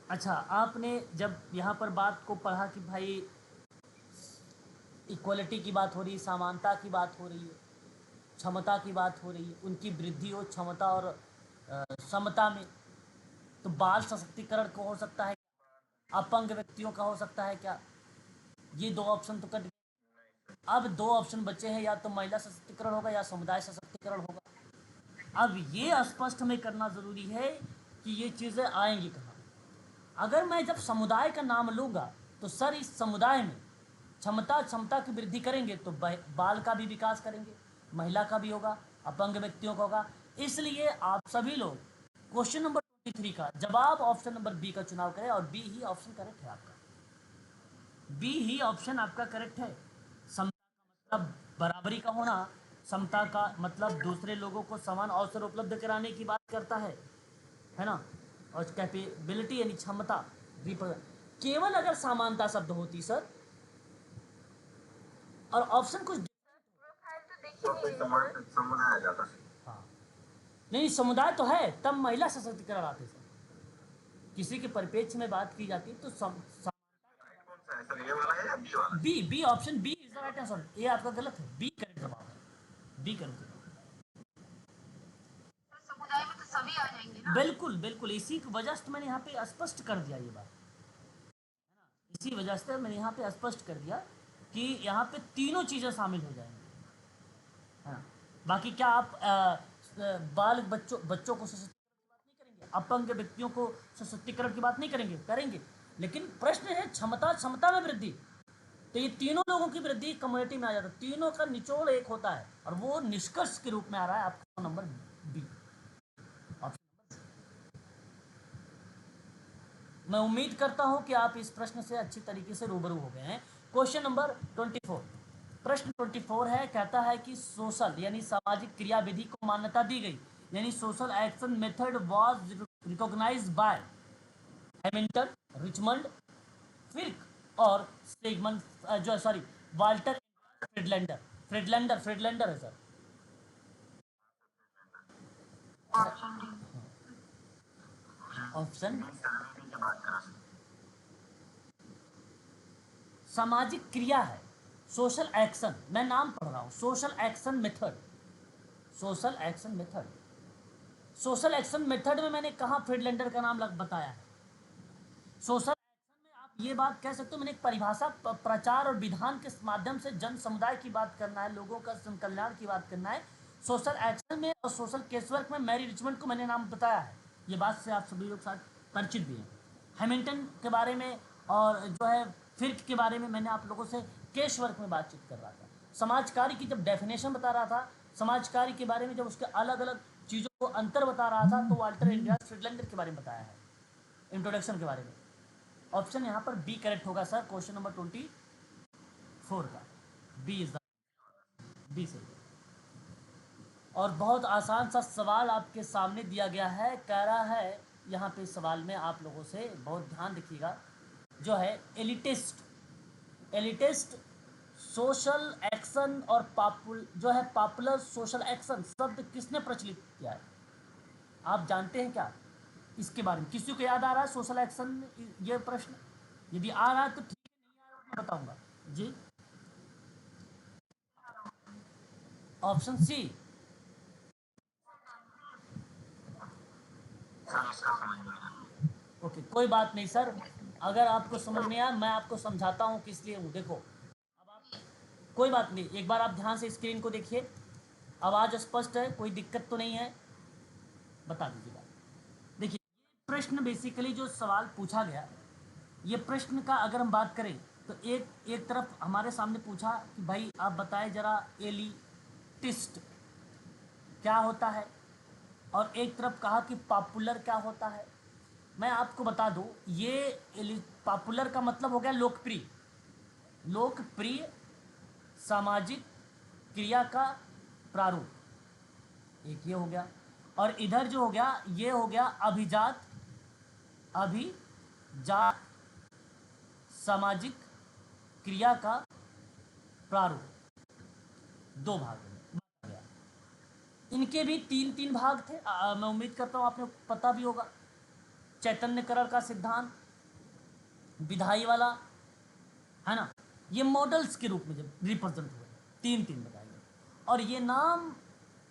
अच्छा, आपने जब यहाँ पर बात को पढ़ा कि भाई इक्वलिटी की बात हो रही है, समानता की बात हो रही है, क्षमता की बात हो रही है, उनकी वृद्धि हो क्षमता और समता में, तो बाल सशक्तिकरण को हो सकता है, अपंग व्यक्तियों का हो सकता है क्या? ये दो ऑप्शन तो कट, अब दो ऑप्शन बचे हैं, या तो महिला सशक्तिकरण होगा या समुदाय सशक्तिकरण होगा। अब ये स्पष्ट हमें करना जरूरी है कि ये चीज़ें आएंगी कहाँ। अगर मैं जब समुदाय का नाम लूँगा तो सर इस समुदाय में क्षमता की वृद्धि करेंगे तो बाल का भी विकास करेंगे, महिला का भी होगा, अपंग व्यक्तियों का होगा। इसलिए आप सभी लोग क्वेश्चन नंबर 23 का जवाब ऑप्शन नंबर बी का चुनाव करें, और बी ही ऑप्शन करेक्ट है आपका, बी ही ऑप्शन आपका करेक्ट है। समता का मतलब बराबरी का होना, समता का मतलब दूसरे लोगों को समान अवसर उपलब्ध कराने की बात करता है ना? और कैपेबिलिटी यानी क्षमता, केवल अगर समानता शब्द होती सर और ऑप्शन कुछ समुदाय आ जाता। हाँ नहीं, समुदाय तो है तब महिला सशक्तिकरण आते सर, किसी के परिप्रेक्ष्य में बात की जाती तो B option B is the right answer. ये आपका गलत है, बी करेक्ट जवाब है, बी करेक्ट जवाब। समुदाय में तो सभी आ जाएंगे ना? बिल्कुल बिल्कुल, इसी की वजह से मैंने यहाँ पे स्पष्ट कर दिया ये बात, है ना? इसी वजह से मैंने यहाँ पे स्पष्ट कर दिया कि यहाँ पे तीनों चीज़ें शामिल हो जाएंगी, हाँ, बाकी क्या आप बाल बच्चों को सशक्तिकरण की बात नहीं करेंगे, अपंग व्यक्तियों को सशक्तिकरण की बात नहीं करेंगे, करेंगे। लेकिन प्रश्न है क्षमता में वृद्धि, तो ये तीनों लोगों की वृद्धि कम्युनिटी में आ जाता है, तीनों का निचोड़ एक होता है और वो निष्कर्ष के रूप में आ रहा है आपका नंबर बी, ऑप्शन। मैं उम्मीद करता हूं कि आप इस प्रश्न से अच्छी तरीके से रूबरू हो गए हैं। क्वेश्चन नंबर 24, प्रश्न 24 है, कहता है कि सोशल यानी सामाजिक क्रियाविधि को मान्यता दी गई, यानी social action method was recognized by Hamilton, Richmond, फिर्क और सेगमंड, जो सॉरी वाल्टर फ्रिडलैंडर। फ्रिडलैंडर है सर। Option D. ऑप्शन सामाजिक क्रिया है, सोशल एक्शन, मैं नाम पढ़ रहा हूं, social action method, social action method, social action method में मैंने कहा फ्रिडलैंडर का नाम बताया है। सोशल एक्शन में आप ये बात कह सकते हो, मैंने एक परिभाषा प्रचार और विधान के माध्यम से जन समुदाय की बात करना है, लोगों का कल्याण की बात करना है। सोशल एक्शन में और सोशल केसवर्क में मैरी रिचमंड को मैंने नाम बताया है, ये बात से आप सभी लोग साथ परिचित भी हैं। हैमिल्टन के बारे में और जो है फिर्क के बारे में मैंने आप लोगों से केस वर्क में बातचीत कर रहा था। समाज कार्य की जब डेफिनेशन बता रहा था, समाज कार्य के बारे में जब उसके अलग अलग चीज़ों को अंतर बता रहा था, तो वाल्टर एंड्रियास फ्रिडलैंडर के बारे में बताया है, इंट्रोडक्शन के बारे में। ऑप्शन यहाँ पर बी करेक्ट होगा सर, क्वेश्चन नंबर 24 का बी इज द बी सही। और बहुत आसान सा सवाल आपके सामने दिया गया है, कह रहा है यहाँ पे सवाल में आप लोगों से बहुत ध्यान रखिएगा, जो है एलिटिस्ट सोशल एक्शन और जो है पॉपुलर सोशल एक्शन शब्द किसने प्रचलित किया है, आप जानते हैं क्या इसके बारे में? किसी को याद आ रहा है सोशल एक्शन, ये प्रश्न यदि आ रहा है तो ठीक है, नहीं आ रहा तो मैं बताऊंगा जी। ऑप्शन सी, ओके कोई बात नहीं सर, अगर आपको समझ नहीं आया मैं आपको समझाता हूँ किस लिए हूँ। देखो अब आप, कोई बात नहीं, एक बार आप ध्यान से स्क्रीन को देखिए, आवाज़ स्पष्ट है, कोई दिक्कत तो नहीं है, बता दीजिएगा। देखिए ये प्रश्न बेसिकली जो सवाल पूछा गया, ये प्रश्न का अगर हम बात करें तो एक तरफ हमारे सामने पूछा कि भाई आप बताएं जरा एलिटिस्ट क्या होता है, और एक तरफ कहा कि पॉपुलर क्या होता है। मैं आपको बता दूं, ये पॉपुलर का मतलब हो गया लोकप्रिय, लोकप्रिय सामाजिक क्रिया का प्रारूप, एक ये हो गया, और इधर जो हो गया ये हो गया अभिजात सामाजिक क्रिया का प्रारूप, दो भाग में बांटा गया। इनके भी तीन तीन भाग थे, मैं उम्मीद करता हूँ आपने पता भी होगा, चैतन्यकरण का सिद्धांत, विधाई वाला, है ना, ये मॉडल्स के रूप में जब रिप्रेजेंट हुए, तीन तीन बताए गए। और ये नाम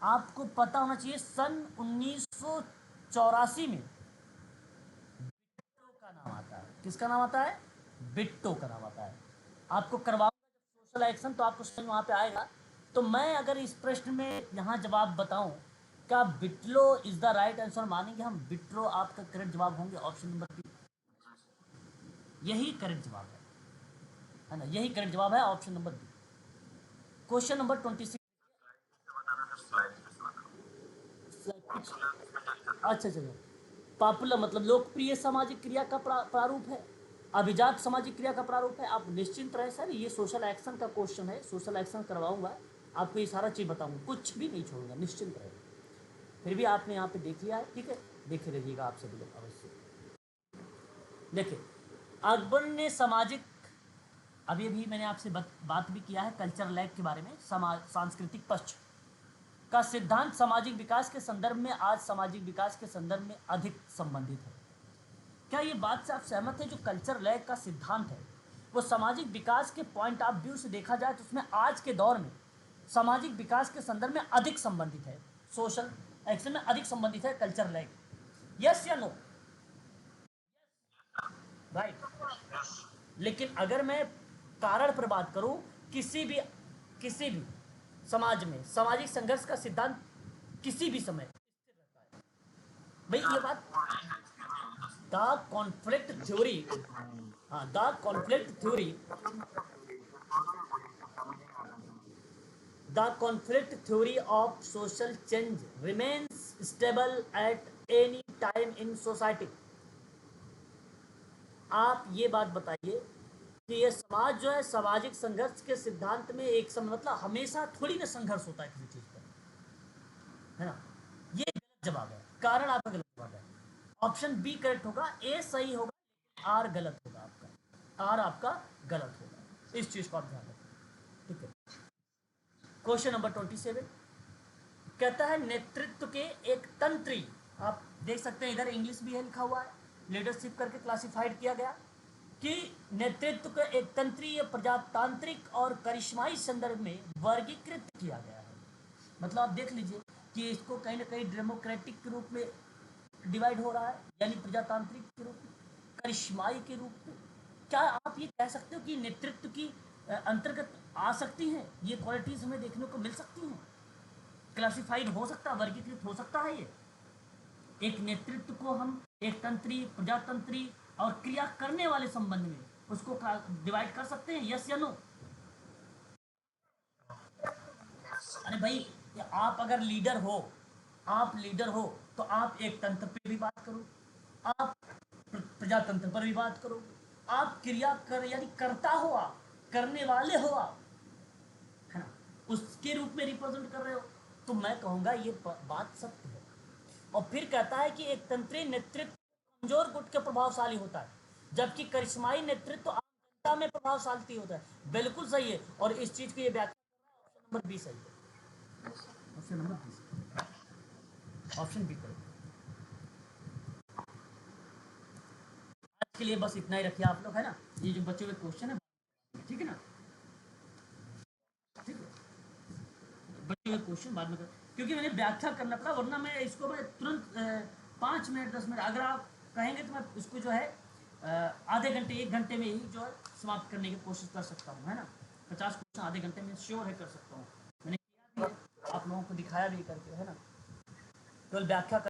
आपको पता होना चाहिए, सन 1984 में बिट्टो का नाम आता है, किसका नाम आता है? बिट्टो का नाम आता है। आपको करवाऊंगा जब सोशल एक्शन तो आपको समझ वहाँ पे आएगा। तो मैं अगर इस प्रश्न में यहाँ जवाब बताऊं, क्या बिट्लो इज द राइट आंसर मानेंगे हम? बिट्रो आपका करेक्ट जवाब होंगे, ऑप्शन नंबर बी, यही करेक्ट जवाब है ना, यही करेक्ट जवाब है, option number B. Question number 26, अच्छा अच्छा, पॉपुलर मतलब लोकप्रिय सामाजिक क्रिया का प्रारूप है, अभिजात सामाजिक क्रिया का प्रारूप है। आप निश्चिंत रहे सर, ये सोशल एक्शन का क्वेश्चन है, सोशल एक्शन करवाऊंगा, आपको ये सारा चीज़ बताऊंगा, कुछ भी नहीं छोड़ूंगा, निश्चिंत रहे। फिर भी आपने यहाँ पे देख लिया है, ठीक है, देखे रहिएगा आप सभी लोग अवश्य। देखिए अकबर ने सामाजिक, अभी अभी मैंने आपसे बात भी किया है कल्चर लैग के बारे में, समाज सांस्कृतिक पक्ष का सिद्धांत सामाजिक विकास के संदर्भ में, आज सामाजिक विकास के संदर्भ में अधिक संबंधित है। क्या ये बात से आप सहमत हैं? जो कल्चर लैग का सिद्धांत है वो सामाजिक विकास के पॉइंट ऑफ व्यू से देखा जाए तो उसमें आज के दौर में सामाजिक विकास के संदर्भ में अधिक संबंधित है, सोशल एक्शन में अधिक संबंधित है कल्चर लैग, यस या नो? राइट। लेकिन अगर मैं कारण पर बात करूं, किसी भी समाज में सामाजिक संघर्ष का सिद्धांत किसी भी समय स्थिर रहता है। भाई ये बात द कॉन्फ्लिक्ट थ्योरी, हाँ the conflict theory, the conflict theory of social change remains stable at any time in society। आप ये बात बताइए कि ये समाज जो है सामाजिक संघर्ष के सिद्धांत में एक समय मतलब हमेशा थोड़ी ना संघर्ष होता है किसी चीज पर, है ना। ये गलत जवाब है, कारण आपका गलत जवाब है। ऑप्शन बी करेक्ट होगा, ए सही होगा, आर गलत होगा आपका, आर आपका गलत होगा। इस चीज को आप ध्यान रखें, ठीक है। क्वेश्चन नंबर 27 कहता है नेतृत्व के एक तंत्री, आप देख सकते हैं इधर इंग्लिश भी है लिखा हुआ है, लीडरशिप करके क्लासिफाइड किया गया कि नेतृत्व के एक तंत्रीय प्रजातांत्रिक और करिश्माई संदर्भ में वर्गीकृत किया गया है। मतलब आप देख लीजिए कि इसको कहीं ना कहीं डेमोक्रेटिक के रूप में डिवाइड हो रहा है, यानी प्रजातांत्रिक के रूप में, करिश्माई के रूप में। क्या आप ये कह सकते हो कि नेतृत्व की अंतर्गत आ सकती हैं ये क्वालिटीज, हमें देखने को मिल सकती हैं, क्लासिफाइड हो सकता है, वर्गीकृत हो सकता है ये। एक नेतृत्व को हम एक तंत्री, प्रजातंत्री और क्रिया करने वाले संबंध में उसको डिवाइड कर सकते हैं, यस या नो। अरे भाई आप अगर लीडर हो, आप लीडर हो तो आप एक तंत्र पे भी बात करो, आप प्रजातंत्र पर भी बात करो, आप क्रिया कर यानी करता हो, आप करने वाले हो, आप है ना, उसके रूप में रिप्रेजेंट कर रहे हो, तो मैं कहूँगा ये बात सत्य है। और फिर कहता है कि एक तंत्रीय नेतृत्व कमजोर गुट के प्रभावशाली होता है, जबकि करिश्माई नेतृत्व आम जनता में प्रभावशाली होता है। बिल्कुल सही है, और इस चीज की ये व्याख्या ऑप्शन नंबर बी सही है, option number B, option B करें। आज के लिए बस इतना ही रखिए आप लोग, है ना। ये जो बच्चों के क्वेश्चन है, ठीक है ना, ठीक है, बच्चों के क्वेश्चन बाद में कर, क्योंकि मैंने व्याख्या करना पड़ा, वरना मैं इसको मैं तुरंत 5 मिनट 10 मिनट अगर आप कहेंगे तो मैं इसको जो है आधे घंटे 1 घंटे में ही जो है समाप्त करने की कोशिश कर सकता हूँ, है ना। 50 क्वेश्चन आधे घंटे में श्योर है कर सकता हूँ, मैंने किया भी है, आप लोगों को दिखाया भी करके, है ना। केवल व्याख्या